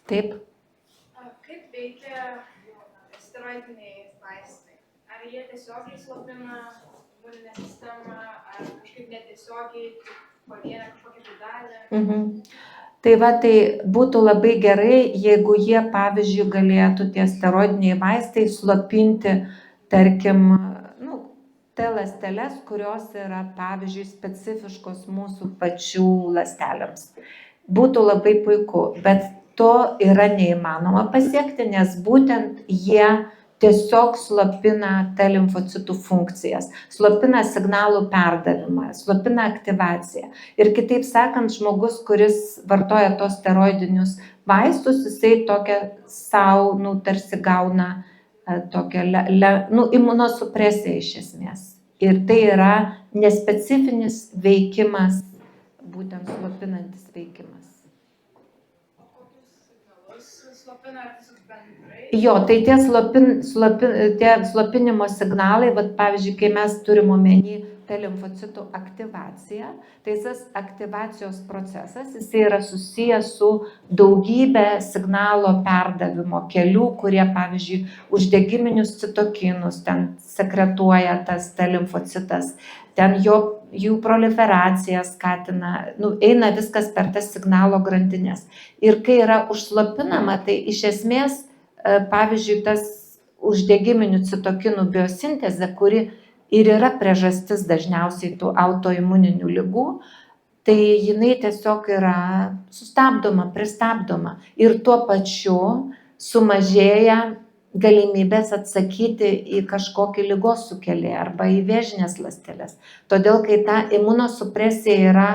Taip. Kaip veikia steroidiniai vaistai? Ar jie tiesiogiai slopina imuninę sistemą, ar kažkaip netiesiogiai pavienę kažkokią dalį? Tai būtų labai gerai, jeigu jie, pavyzdžiui, galėtų tie steroidiniai vaistai slopinti, tarkim, T ląsteles, kurios yra, pavyzdžiui, specifiškos mūsų pačių ląstelėms. Būtų labai puiku, bet to yra neįmanoma pasiekti, nes būtent jie tiesiog slopina T limfocitų funkcijas, slopina signalų perdavimą, slopina aktyvaciją. Ir kitaip sakant, žmogus, kuris vartoja tos steroidinius vaistus, jisai tokią savo, tarsi gauna tokią imunosupresiją iš esmės. Ir tai yra nespecifinis veikimas, būtent slopinantis veikimas. Kokius signalus slopina, ar tiesiog bendrai? Jo, tai tie slopinimo signalai, pavyzdžiui, kai mes turim omeny T limfocitų aktyvaciją, tai tas aktyvacijos procesas, jis yra susijęs su daugybė signalo perdavimo kelių, kurie, pavyzdžiui, uždegiminius citokinus ten sekretuoja tas T limfocitas, ten jų proliferaciją skatina, eina viskas per tas signalo grandinės. Ir kai yra užslopinama, tai iš esmės, pavyzdžiui, tas uždegiminių citokinų biosintezė, kuri ir yra priežastis dažniausiai tų autoimuninių ligų, tai jinai tiesiog yra sustabdoma, pristabdoma. Ir tuo pačiu sumažėja galimybės atsakyti į kažkokį ligos sukėlėją arba į vėžinės ląsteles. Todėl, kai ta imunosupresija yra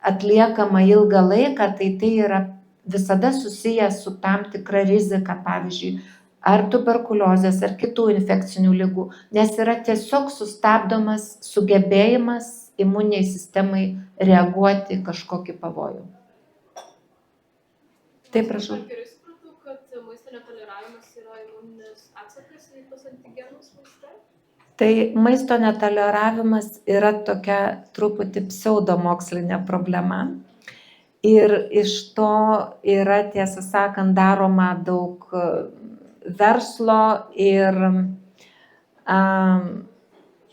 atliekama ilgą laiką, tai yra visada susijęs su tam tikra rizika, pavyzdžiui, ar tuberkuliozės, ar kitų infekcinių ligų, nes yra tiesiog sustabdomas sugebėjimas imuniniai sistemai reaguoti kažkokį pavojų. Taip, prašau. Ar gerai supratau, kad maisto netoleravimas yra imuninis atsakas į tos antigenus maiste? Tai maisto netoleravimas yra tokia truputį pseudomokslinė problema. Ir iš to yra, tiesą sakant, daroma daug verslo ir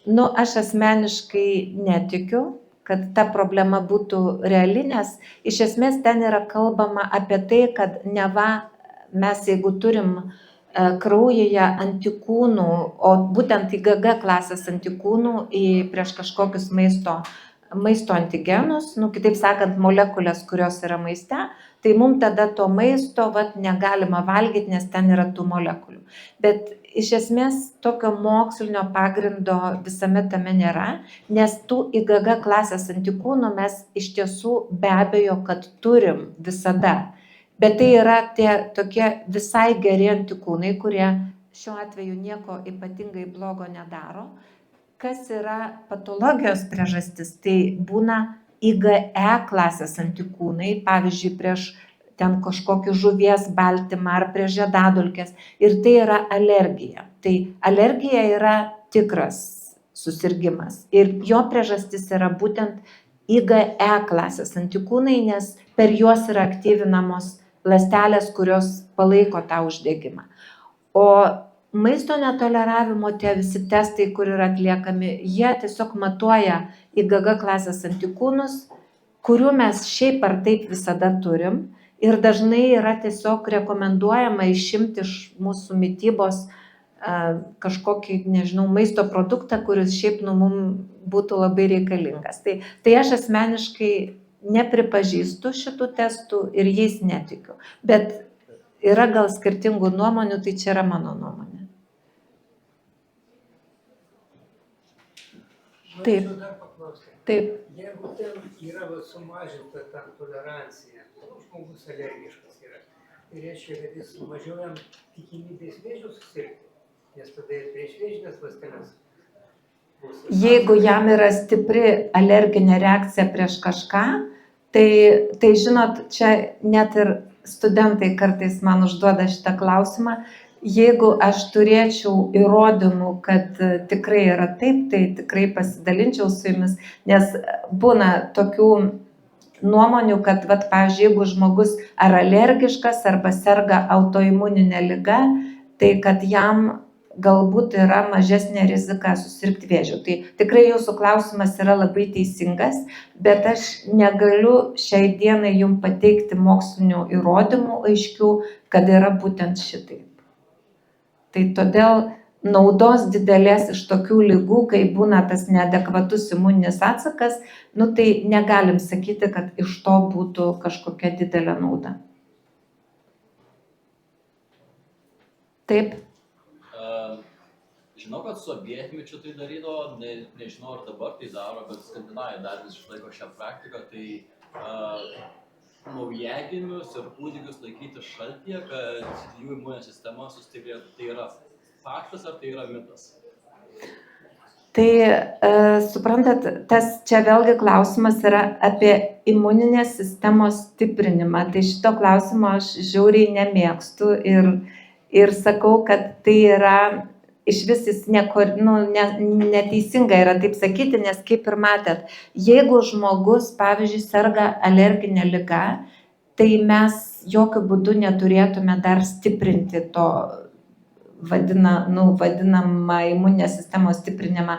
Nu, aš asmeniškai netikiu, kad ta problema būtų reali, nes iš esmės ten yra kalbama apie tai, kad neva mes, jeigu turim kraujyje antikūnų, o būtent IgG klasės antikūnų prieš kažkokius maisto antigenus, nu, kitaip sakant, molekulės, kurios yra maiste, tai mums tada to maisto negalima valgyti, nes ten yra tų molekulių. Bet iš esmės tokio mokslinio pagrindo visame tame nėra, nes tų IgG klasės antikūnų mes iš tiesų be abejo, kad turim visada. Bet tai yra tie tokie visai geri antikūnai, kurie šiuo atveju nieko ypatingai blogo nedaro. Kas yra patologijos priežastis? Tai būna IgE klasės antikūnai, pavyzdžiui, prieš ten kažkokį žuvies baltymą ar prieš žiedadulkes. Ir tai yra alergija. Tai alergija yra tikras susirgimas. Ir jo priežastis yra būtent IgE klasės antikūnai, nes per juos yra aktyvinamos ląstelės, kurios palaiko tą uždegimą. O maisto netoleravimo tie visi testai, kur yra atliekami, jie tiesiog matuoja IgG klasės antikūnus, kurių mes šiaip ar taip visada turim. Ir dažnai yra tiesiog rekomenduojama išimti iš mūsų mitybos kažkokį, nežinau, maisto produktą, kuris šiaip mums būtų labai reikalingas. Tai aš asmeniškai nepripažįstu šitų testų ir jais netikiu. Bet yra gal skirtingų nuomonių, tai čia yra mano nuomonė. Taip. Norėčiau dar paklausti. Taip. Jeigu ten yra sumažinta ta tolerancija, žmogus alergiškas yra, tai reiškia, kad jis mažiau jam tikimybės vėžių susirgti, nes tada ir prieš vėžinės ląsteles. Jeigu jam yra stipri alerginė reakcija prieš kažką, tai žinot, čia net ir studentai kartais man užduoda šitą klausimą. Jeigu aš turėčiau įrodymų, kad tikrai yra taip, tai tikrai pasidalinčiau su jumis, nes būna tokių nuomonių, kad, pavyzdžiui, jeigu žmogus ar alergiškas, arba serga autoimuninė liga, tai kad jam galbūt yra mažesnė rizika susirgti vėžiu. Tai tikrai jūsų klausimas yra labai teisingas, bet aš negaliu šiai dienai jums pateikti mokslinių įrodymų aiškių, kad yra būtent šitaip. Tai todėl naudos didelės iš tokių ligų, kai būna tas neadekvatus imuninis atsakas, tai negalim sakyti, kad iš to būtų kažkokia didelė nauda. Taip. Žinau, kad sovietmečiu tai darydavo, nežinau ar dabar tai daro, bet Skandinavija dar vis išlaiko šią praktiką, tai naujagimius ir kūdikius laikyti šaltyje, kad jų imuninė sistema sustiprėtų. Tai yra faktas ar tai yra mitas? Tai suprantat, čia vėlgi klausimas yra apie imuninės sistemos stiprinimą. Tai šito klausimo aš žiauriai nemėgstu ir sakau, kad tai yra iš vis jis neteisinga yra taip sakyti, nes kaip ir matėt, jeigu žmogus, pavyzdžiui, serga alerginė liga, tai mes jokių būdų neturėtume dar stiprinti to vadinamą imuninės sistemos stiprinimą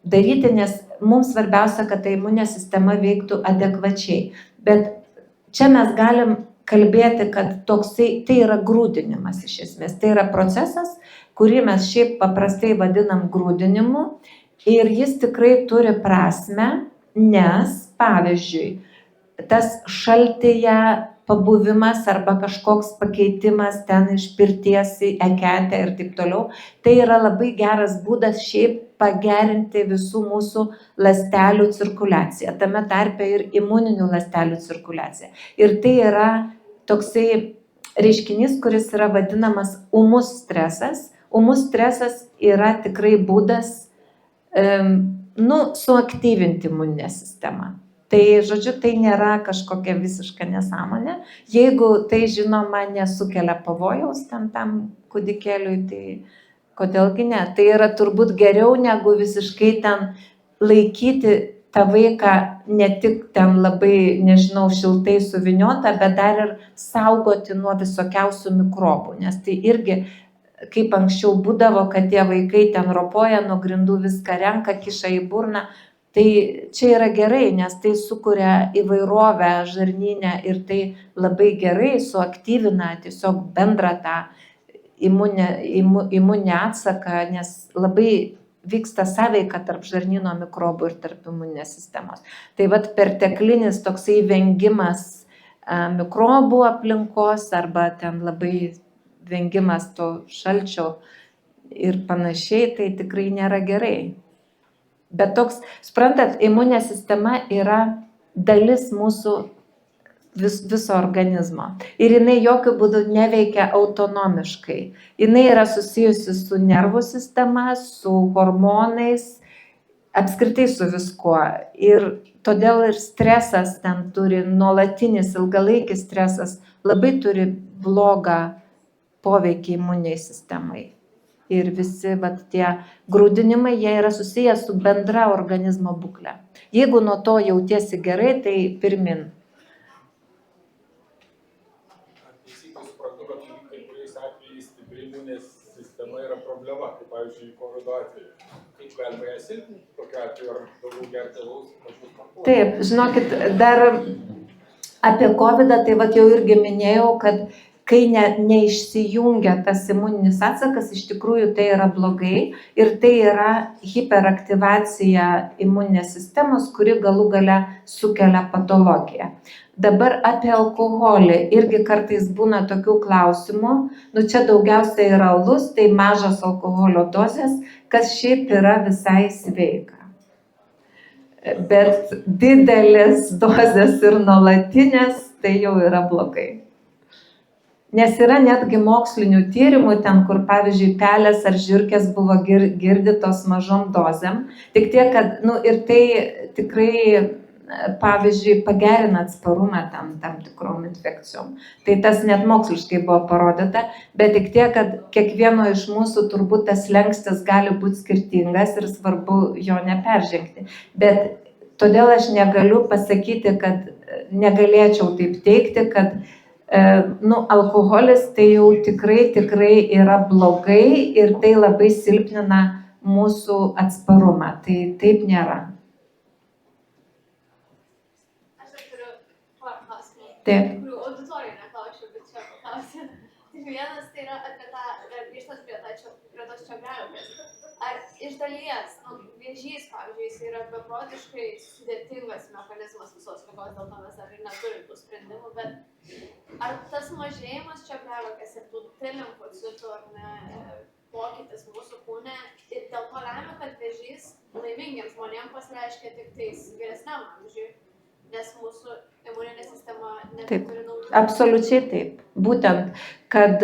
daryti, nes mums svarbiausia, kad ta imuninė sistema veiktų adekvačiai. Bet čia mes galim kalbėti, kad tai yra grūdinimas iš esmės. Tai yra procesas, kurį mes šiaip paprastai vadinam grūdinimu ir jis tikrai turi prasmę, nes, pavyzdžiui, tas šaltyje pabuvimas arba kažkoks pakeitimas ten iš pirties į eketę ir taip toliau, tai yra labai geras būdas šiaip pagerinti visų mūsų ląstelių cirkuliaciją, tame tarpe ir imuninių ląstelių cirkuliaciją. Ir tai yra toksai reiškinys, kuris yra vadinamas ūmus stresas. Ūmus stresas yra tikrai būdas suaktyvinti imuninę sistemą. Tai, žodžiu, tai nėra kažkokia visiška nesąmonė. Jeigu tai, žinoma, nesukelia pavojaus tam kūdikėliui, tai kodėlgi ne. Tai yra turbūt geriau negu visiškai ten laikyti tą vaiką ne tik ten labai, nežinau, šiltai suviniota, bet dar ir saugoti nuo visokiausių mikrobų, nes tai irgi kaip anksčiau būdavo, kad tie vaikai ten ropoja nuo grindų, viską renka, kiša į burną. Tai čia yra gerai, nes tai sukuria įvairovę žarnyne ir tai labai gerai suaktyvina tiesiog bendrą tą imuninį atsaką, nes labai vyksta sąveika tarp žarnyno mikrobų ir tarp imuninės sistemos. Tai vat perteklinis toksai vengimas mikrobų aplinkos arba ten labai vengimas to šalčio ir panašiai, tai tikrai nėra gerai. Bet toks, suprantat, imuninė sistema yra dalis mūsų viso organizmo. Ir jinai jokių būdų neveikia autonomiškai. Jinai yra susijusi su nervų sistema, su hormonais, apskritai su viskuo. Ir todėl ir stresas ten turi, nuolatinis ilgalaikis stresas labai turi blogą poveikį imuniniai sistemai. Ir visi tie grūdinimai, jie yra susiję su bendra organizmo būklė. Jeigu nuo to jautiesi gerai, tai pirmin. Teisingai suprantu, kad kai kuriais atvejais stipri imuninės sistema yra problema, kaip pavyzdžiui, COVID atveju. Kaip galima ją silpninti tokiu atveju, ar daugiau gerti alaus, mažiau sportuoti? Taip, žinokit, dar apie COVID, tai jau irgi minėjau, kad kai neišsijungia tas imuninis atsakas, iš tikrųjų tai yra blogai ir tai yra hiperaktyvacija imuninės sistemos, kuri galų gale sukelia patologiją. Dabar apie alkoholį irgi kartais būna tokių klausimų. Čia daugiausiai yra alus, tai mažas alkoholio dozės, kas šiaip yra visai sveika. Bet didelės dozės ir nuolatinės, tai jau yra blogai. Nes yra netgi mokslinių tyrimų ten, kur pavyzdžiui pelės ar žiurkės buvo girdytos mažom dozėm. Tik tiek, kad ir tai tikrai, pavyzdžiui, pagerina atsparumą tam tikrom infekcijom. Tai tas net moksliškai buvo parodyta, bet tik tiek, kad kiekvieno iš mūsų turbūt tas slenkstis gali būti skirtingas ir svarbu jo neperžengti. Bet todėl aš negaliu pasakyti, kad negalėčiau taip teigti, kad alkoholis tai jau tikrai yra blogai ir tai labai silpnina mūsų atsparumą. Tai taip nėra. Aš dar turiu porą klausimų. Taip. Kurių auditorijai neklausiu, bet čia paklausiu. Tik vienas tai yra apie tą, grįžtant prie tos čiobreliukės. Ar iš dalies, vėžys, pavyzdžiui, jis yra beprotiškai sudėtingas mechanizmas visos ligos, dėl to mes dar ir neturim tų sprendimų, bet ar tas mažėjimas čiobreliukės ir tų T-limfocitų pokytis mūsų kūne ir dėl to lemia, kad vėžys laimingiems žmonėms pasireiškia tik tais vyresniam amžiui, nes mūsų imuninė sistema neturi naujų. Absoliučiai taip. Būtent, kad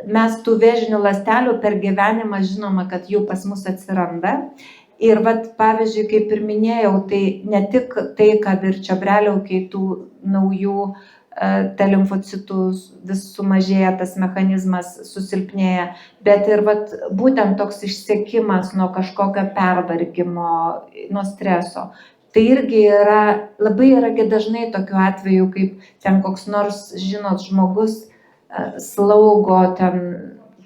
mes tų vėžinių ląstelių per gyvenimą žinoma, kad jų pas mus atsiranda. Ir pavyzdžiui, kaip ir minėjau, tai ne tik tai, kad ir čiobreliaukiai tų naujų T-limfocitų vis sumažėja, tas mechanizmas susilpnėja, bet ir būtent toks išsekimas nuo kažkokio pervargimo, nuo streso. Tai irgi labai dažnai tokiu atveju, kaip ten koks nors, žmogus slaugo ten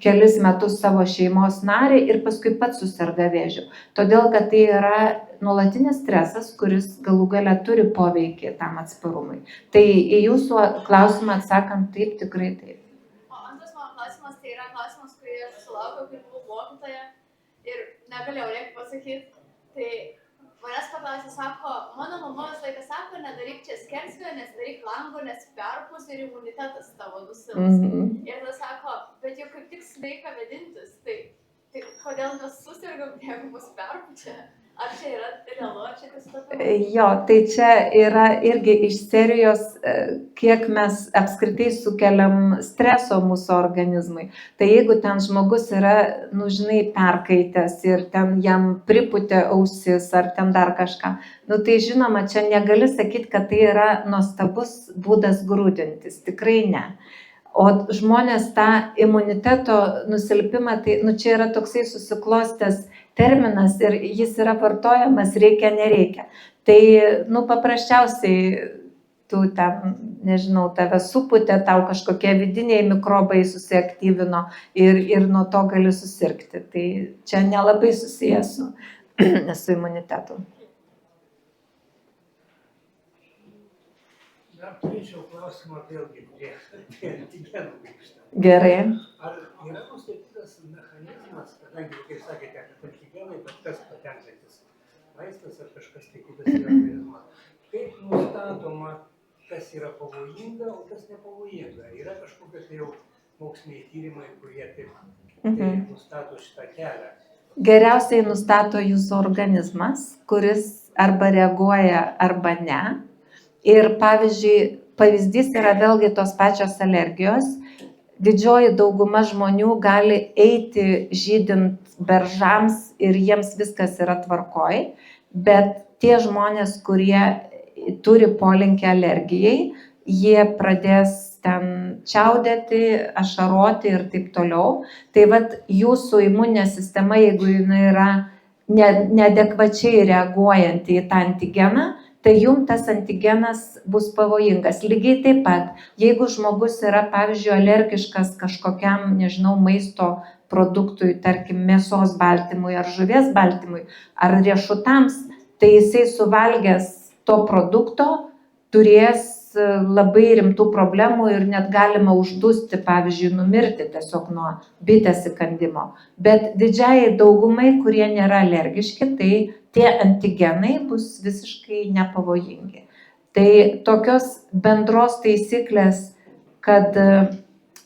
kelis metus savo šeimos narį ir paskui pats suserga vėžiu. Todėl, kad tai yra nuolatinis stresas, kuris galų gale turi poveikį tam atsparumui. Tai į jūsų klausimą atsakant, taip, tikrai taip. O antras mano klausimas, tai yra klausimas, kurį aš sulaukiau, kai buvau mokytoja ir negalėjau nieko pasakyti. Tai manęs paklausė, sako, mano mama visą laiką sako, nedaryk čia skersvėjo, nesidaryk lango, nes perpus ir imunitetas tavo nusils. Ir tada sako, bet jau kaip tik sveika vedintis, tai kodėl mes susirgam, jeigu mus perpučia? Ar čia yra realu, ar čia kas tokio? Jo, tai čia yra irgi iš serijos, kiek mes apskritai sukeliam streso mūsų organizmui. Tai jeigu ten žmogus yra, perkaitęs ir ten jam pripūtė ausis ar ten dar kažką, tai žinoma, čia negali sakyti, kad tai yra nuostabus būdas grūdintis. Tikrai ne. O žmonės tą imuniteto nusilpimą, tai čia yra toksai susiklostęs terminas ir jis yra vartojamas reikia, nereikia. Tai paprasčiausiai tu ten, nežinau, tave suputė, tau kažkokie vidiniai mikrobai susiaktyvino ir nuo to gali susirgti. Tai čia nelabai susijęs su imunitetu. Dar turėčiau klausimą vėlgi prie antigenų grįžtant. Gerai. Ar yra nustatytas mechanizmas, kadangi, kaip sakėte, kad antigenai bet kas patenkantis vaistas ar kažkas tai kitas į organizmą, kaip nustatoma, kas yra pavojinga, o kas nepavojinga? Yra kažkokie tai jau moksliniai tyrimai, kurie taip nustato šitą kelią? Geriausiai nustato jūsų organizmas, kuris arba reaguoja, arba ne. Ir pavyzdys yra vėlgi tos pačios alergijos. Didžioji dauguma žmonių gali eiti žydint beržams ir jiems viskas yra tvarkoj, bet tie žmonės, kurie turi polinkį alergijai, jie pradės ten čiaudėti, ašaroti ir taip toliau. Tai vat jūsų imuninė sistema, jeigu jinai yra neadekvačiai reaguojanti į tą antigeną, tai jums tas antigenas bus pavojingas. Lygiai taip pat, jeigu žmogus yra, pavyzdžiui, alergiškas kažkokiam, nežinau, maisto produktui, tarkim, mėsos baltymui ar žuvies baltymui, ar riešutams, tai jisai suvalgęs to produkto turės labai rimtų problemų ir net galima uždusti, pavyzdžiui, numirti tiesiog nuo bitės įkandimo. Bet didžiajai daugumai, kurie nėra alergiški, tai tie antigenai bus visiškai nepavojingi. Tai tokios bendros taisyklės, kad,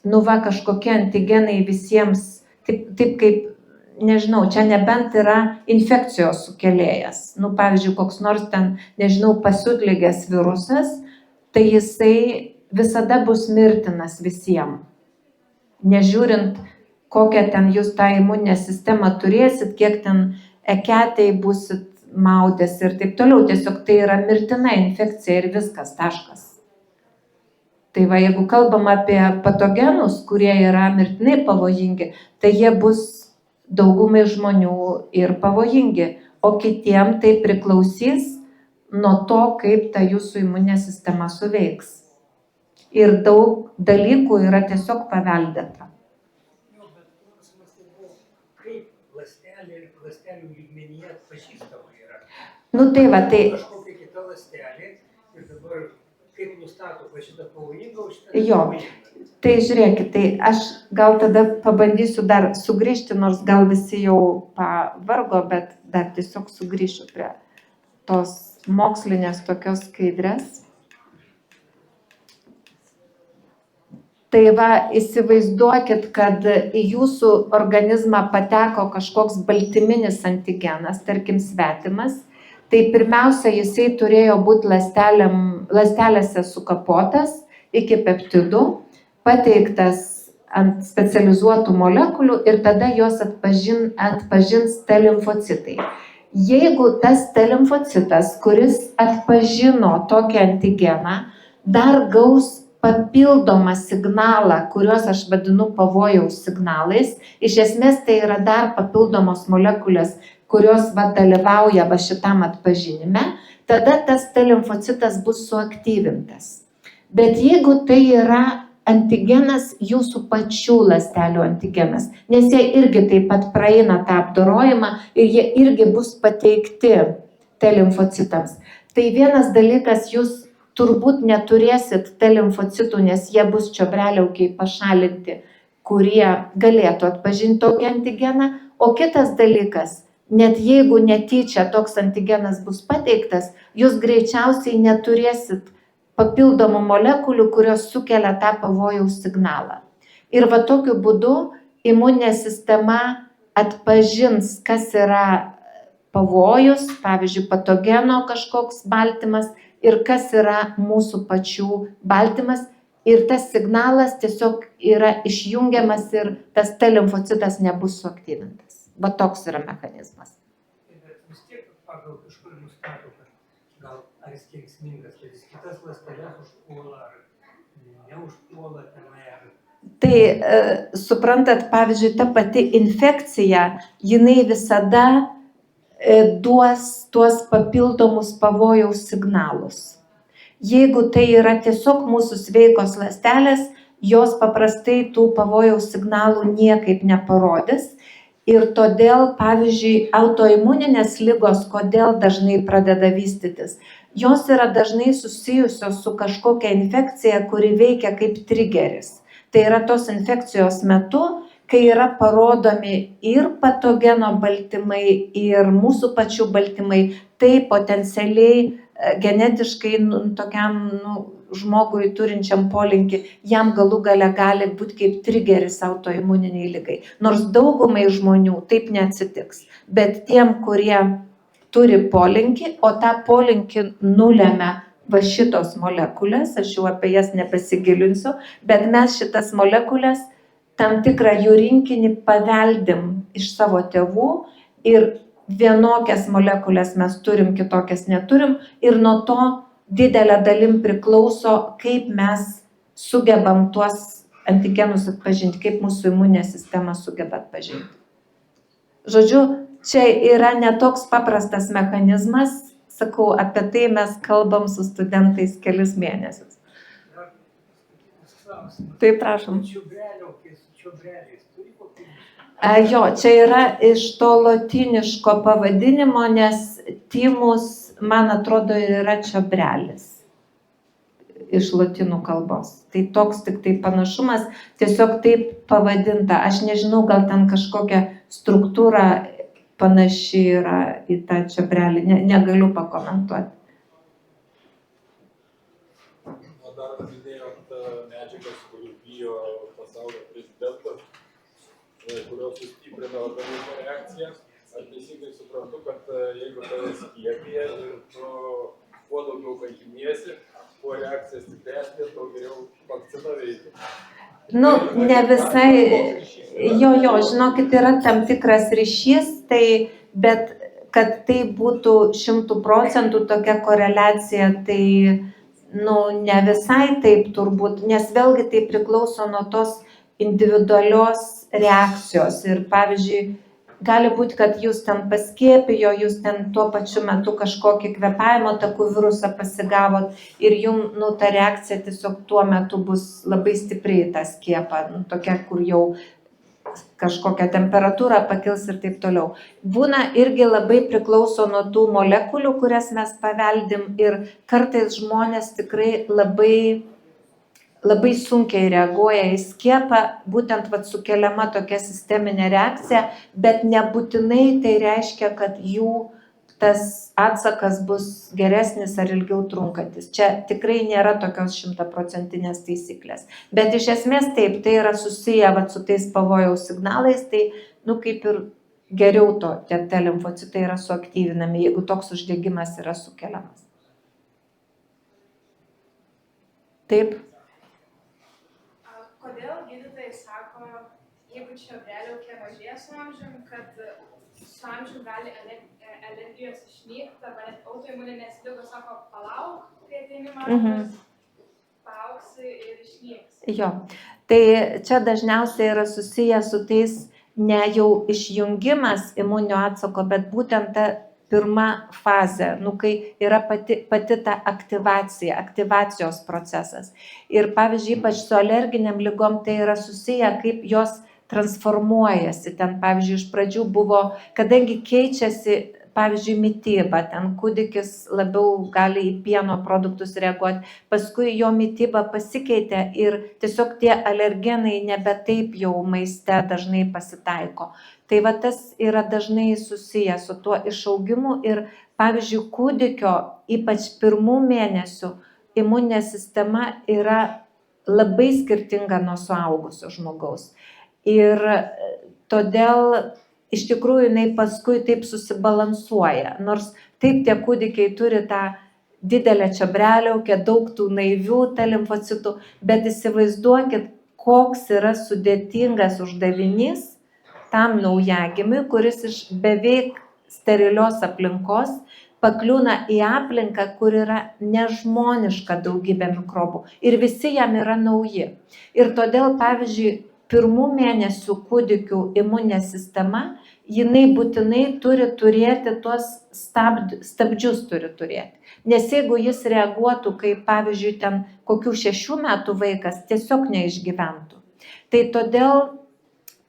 kažkokie antigenai visiems, taip kaip, nežinau, čia nebent yra infekcijos sukėlėjas. Pavyzdžiui, koks nors ten, nežinau, pasiutligės virusas, tai jisai visada bus mirtinas visiems. Nežiūrint, kokią ten jūs tą imuninę sistemą turėsit, kiek ten eketei būsit maudęs ir taip toliau. Tiesiog tai yra mirtina infekcija ir viskas, taškas. Tai va, jeigu kalbam apie patogenus, kurie yra mirtinai pavojingi, tai jie bus daugumai žmonių ir pavojingi, o kitiem tai priklausys nuo to, kaip ta jūsų imuninė sistema suveiks. Ir daug dalykų yra tiesiog paveldėta. Bet klausimas tai buvo, kaip ląstelių lygmenyje atpažįstama yra? Tai va, tai... Kažkokia kita ląstelė ir dabar kaip nustato, kad šitą pavojingą, o šitą nepavojingą? Tai žiūrėkit, tai aš gal tada pabandysiu dar sugrįžti, nors gal visi jau pavargo, bet dar tiesiog sugrįšiu prie tos mokslinės tokios skaidrės. Tai va, įsivaizduokit, kad į jūsų organizmą pateko kažkoks baltyminis antigenas, tarkim svetimas, tai pirmiausia, jisai turėjo būti ląstelėse sukapotas iki peptidų, pateiktas ant specializuotų molekulių ir tada jos atpažins T limfocitai. Jeigu tas T limfocitas, kuris atpažino tokį antigeną, dar gaus papildomą signalą, kuriuos aš vadinu pavojaus signalais, iš esmės tai yra dar papildomos molekulės, kurios dalyvauja šitam atpažinime, tada tas T limfocitas bus suaktyvintas. Bet jeigu tai yra antigenas, jūsų pačių ląstelių antigenas, nes jie irgi taip pat praeina tą apdorojimą ir jie irgi bus pateikti T limfocitams. Tai vienas dalykas, jūs turbūt neturėsit T limfocitų, nes jie bus čiobreliaukiai pašalinti, kurie galėtų atpažinti tokį antigeną, o kitas dalykas, net jeigu netyčia toks antigenas bus pateiktas, jūs greičiausiai neturėsit papildomų molekulių, kurios sukelia tą pavojaus signalą. Ir va tokiu būdu imuninė sistema atpažins, kas yra pavojus, pavyzdžiui, patogeno kažkoks baltymas ir kas yra mūsų pačių baltymas. Ir tas signalas tiesiog yra išjungiamas ir tas T limfocitas nebus suaktyvintas. Va toks yra mechanizmas. Bet vis tiek pagal kažkur nustato, kad gal ar jis kenksmingas, kad jis kitas ląsteles užpuola ar neužpuola tenai. Tai suprantat, pavyzdžiui, ta pati infekcija, jinai visada duos tuos papildomus pavojaus signalus. Jeigu tai yra tiesiog mūsų sveikos ląstelės, jos paprastai tų pavojaus signalų niekaip neparodys. Ir todėl, pavyzdžiui, autoimuninės ligos, kodėl dažnai pradeda vystytis, jos yra dažnai susijusios su kažkokia infekcija, kuri veikia kaip trigeris. Tai yra tos infekcijos metu, kai yra parodomi ir patogeno baltymai, ir mūsų pačių baltymai, tai potencialiai genetiškai tokiam žmogui turinčiam polinkį, jam galų gale gali būti kaip trigeris autoimuniniai ligai. Nors daugumai žmonių taip neatsitiks. Bet tiem, kurie turi polinkį, o tą polinkį nulemia va šitos molekulės, aš jau apie jas nepasigilinsiu, bet mes šitas molekulės tam tikrą jų rinkinį paveldim iš savo tėvų ir vienokias molekulės mes turim, kitokias neturim ir nuo to didelė dalim priklauso, kaip mes sugebam tuos antigenus atpažinti, kaip mūsų imuninė sistema sugeba atpažinti. Žodžiu, čia yra netoks paprastas mechanizmas, sakau, apie tai mes kalbam su studentais kelis mėnesius. Tai prašom. Jo, čia yra iš to lotyniško pavadinimo, nes tymus, man atrodo, yra čiobrelis iš lotynų kalbos. Tai toks tik tai panašumas, tiesiog taip pavadinta. Aš nežinau, gal ten kažkokia struktūra panaši yra į tą čiobrelis, negaliu pakomentuoti. O dar minėjot medžiagas, kurių bijo pasaulio prezidentas, kurios sustiprina organizmo reakciją. Ar teisingai suprantu, kad jeigu tave skiepija ir tu kuo daugiau kankiniesi, kuo reakcija stipresnė, tuo geriau vakcina veikia? Ne visai, jo, žinokit, yra tam tikras ryšys, bet kad tai būtų 100% tokia koreliacija, tai ne visai taip turbūt, nes vėlgi tai priklauso nuo tos individualios reakcijos. Ir pavyzdžiui, gali būti, kad jūs ten paskiepijo, jūs ten tuo pačiu metu kažkokį kvėpavimo takų virusą pasigavot ir jum ta reakcija tiesiog tuo metu bus labai stipriai tą skiepą, tokia, kur jau kažkokią temperatūrą pakils ir taip toliau. Būna irgi labai priklauso nuo tų molekulių, kurias mes paveldim ir kartais žmonės tikrai labai sunkiai reaguoja į skiepą, būtent sukeliama tokia sisteminė reakcija, bet nebūtinai tai reiškia, kad jų tas atsakas bus geresnis ar ilgiau trunkantis. Čia tikrai nėra tokios 100% taisyklės. Bet iš esmės taip, tai yra susiję su tais pavojaus signalais, tai kaip ir geriau tie limfocitai yra suaktyvinami, jeigu toks uždegimas yra sukeliamas. Taip. Kodėl gydytojai sako, jeigu čiobrelia mažėja su amžiumi, kad su amžiumi gali alergijos išnykti, arba net autoimuninės ligos sako, palauk, kai ateini mažas, paauksi ir išnyks. Jo, tai čia dažniausiai yra susiję su tais ne jau išjungimas imuninio atsako, bet būtent ta pirma fazė, kai yra pati ta aktyvacija, aktyvacijos procesas. Ir pavyzdžiui, ypač su alerginiam ligom tai yra susiję, kaip jos transformuojasi. Ten, pavyzdžiui, iš pradžių buvo, kadangi keičiasi, pavyzdžiui, mityba, ten kūdikis labiau gali į pieno produktus reaguoti, paskui jo mityba pasikeitė ir tiesiog tie alergenai nebe taip jau maiste dažnai pasitaiko. Tai tas yra dažnai susiję su tuo išaugimu ir, pavyzdžiui, kūdikio, ypač pirmų mėnesių, imuninė sistema yra labai skirtinga nuo suaugusio žmogaus. Ir todėl iš tikrųjų jinai paskui taip susibalansuoja. Nors taip tie kūdikiai turi tą didelę čiobrelia, daug tų naivių limfocitų, bet įsivaizduokit, koks yra sudėtingas uždavinys tam naujagimiui, kuris iš beveik sterilios aplinkos pakliūna į aplinką, kur yra nežmoniška daugybė mikrobų ir visi jam yra nauji. Ir todėl, pavyzdžiui, pirmų mėnesių kūdikių imuninė sistema, jinai būtinai turi turėti tuos stabdžius turi turėti. Nes jeigu jis reaguotų, kaip pavyzdžiui, ten kokių 6 metų vaikas, tiesiog neišgyventų. Tai todėl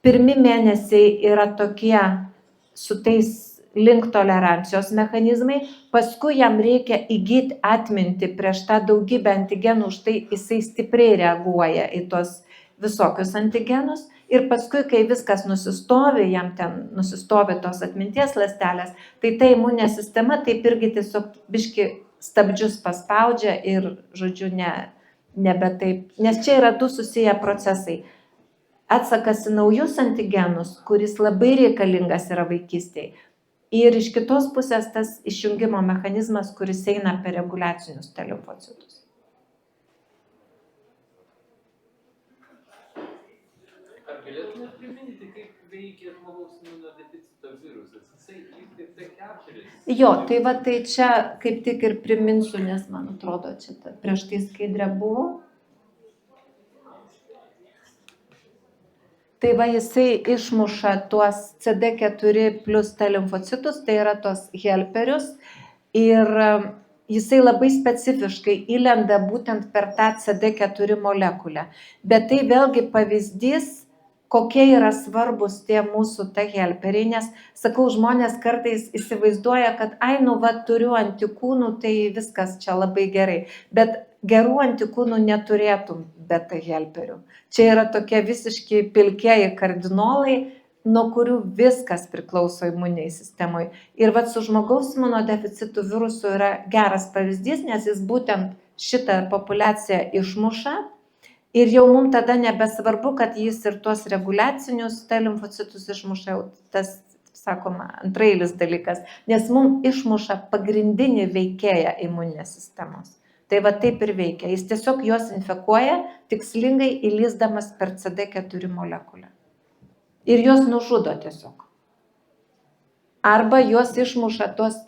pirmi mėnesiai yra tokie su tais link tolerancijos mechanizmai, paskui jam reikia įgyti atminti prieš tą daugybę antigenų, už tai jisai stipriai reaguoja į tos visokius antigenus ir paskui, kai viskas nusistovi, jam ten nusistovi tos atminties ląstelės, tai ta imuninė sistema taip irgi tiesiog biški stabdžius paspaudžia ir, žodžiu, nebe taip, nes čia yra du susiję procesai. Atsakas į naujus antigenus, kuris labai reikalingas yra vaikystėje. Ir iš kitos pusės tas išjungimo mechanizmas, kuris eina per reguliacinius T limfocitus. Ar galėtumėte priminti, kaip veikia žmogaus imunodeficito virusas? Jisai lyg taip T4. Jo, tai va tai čia kaip tik ir priminsiu, nes man atrodo, čia prieš tai skaidrė buvo. Tai va jisai išmuša tuos CD4 plus T limfocitus, tai yra tos helperius, ir jisai labai specifiškai įlenda būtent per tą CD4 molekulę. Bet tai vėlgi pavyzdys, kokie yra svarbus tie mūsų T helperiai, nes, sakau, žmonės kartais įsivaizduoja, kad nu va turiu antikūnų, tai viskas čia labai gerai. Bet gerų antikūnų neturėtum be T helperių. Čia yra tokie visiški pilkieji kardinolai, nuo kurių viskas priklauso imuniniai sistemoje. Ir vat su žmogaus imunodeficitų virusu yra geras pavyzdys, nes jis būtent šitą populiaciją išmuša. Ir jau mums tada nebesvarbu, kad jis ir tuos reguliacinius T limfocitus išmuša, tas, sakoma, antrailis dalykas, nes mums išmuša pagrindinį veikėją imuninės sistemos. Tai va taip ir veikia. Jis tiesiog juos infekuoja, tikslingai įlįsdamas per CD4 molekulę. Ir juos nužudo tiesiog. Arba juos išmuša tuos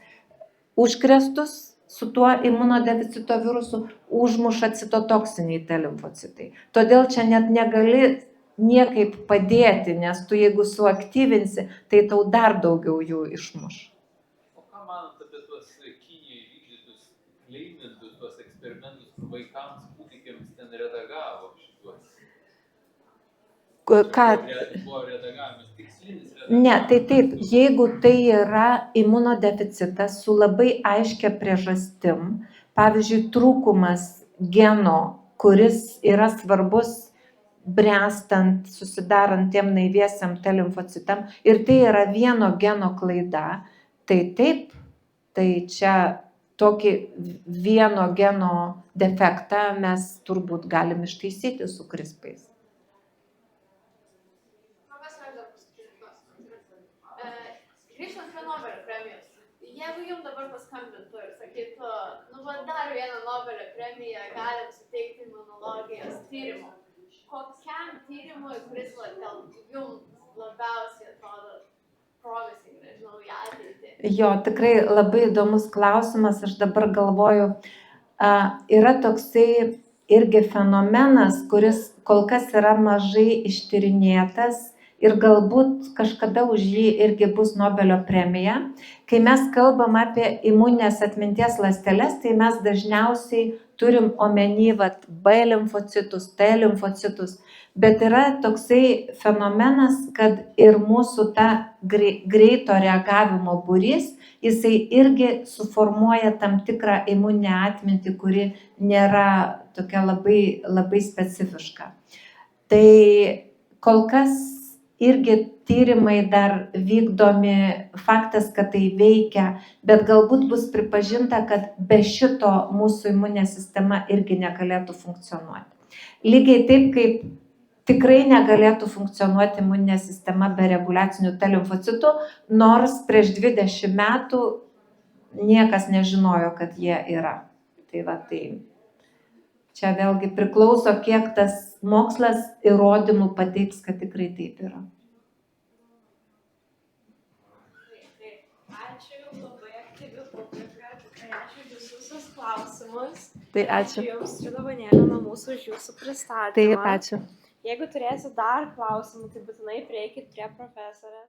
užkrestus su tuo imunodeficito virusu, užmuša citotoksiniai T limfocitai. Todėl čia net negali niekaip padėti, nes tu jeigu suaktyvinsi, tai tau dar daugiau jų išmuš. O ką manot apie tuos Kinijai vykdytus kleimintus, tuos eksperimentus, kur vaikams, kūdikiams ten redagavo šituos? Ką? Buvo redagavimas, tikslinis redagavimas. Ne, tai taip, jeigu tai yra imunodeficitas su labai aiškia priežastim, pavyzdžiui, trūkumas geno, kuris yra svarbus bręstant, susidarant tiem naiviesiam T limfocitam, ir tai yra vieno geno klaida, tai taip, tai čia tokį vieno geno defektą mes turbūt galim ištaisyti su krispais. Grįžtant prie Nobelio premijos, jeigu jums dabar paskambintų ir sakytų, nu va dar vieną Nobelio premiją galim suteikti imunologijos tyrimų, kokiam tyrimui, kuris gal jums labiausiai atrodo promising, nežinau, į ateitį? Jo, tikrai labai įdomus klausimas, aš dabar galvoju, yra toksai irgi fenomenas, kuris kol kas yra mažai ištyrinėtas, ir galbūt kažkada už jį irgi bus Nobelio premija. Kai mes kalbam apie imuninės atminties ląsteles, tai mes dažniausiai turim omeny B limfocitus, T limfocitus, bet yra toksai fenomenas, kad ir mūsų ta greito reagavimo būrys, jisai irgi suformuoja tam tikrą imuninę atmintį, kuri nėra tokia labai, labai specifiška. Tai kol kas irgi tyrimai dar vykdomi, faktas, kad tai veikia, bet galbūt bus pripažinta, kad be šito mūsų imuninė sistema irgi negalėtų funkcionuoti. Lygiai taip, kaip tikrai negalėtų funkcionuoti imuninė sistema be reguliacinių T limfocitų, nors prieš 20 metų niekas nežinojo, kad jie yra. Tai va, tai čia vėlgi priklauso, kiek tas mokslas įrodymų pateiks, kad tikrai taip yra. Ačiū jums labai aktyvi publika, tikrai ačiū visus klausimus. Tai ačiū. Jums čia dovanėlė nuo mūsų už jūsų pristatymą. Taip, ačiū. Jeigu turėsit dar klausimų, tai būtinai prieikit prie profesorės.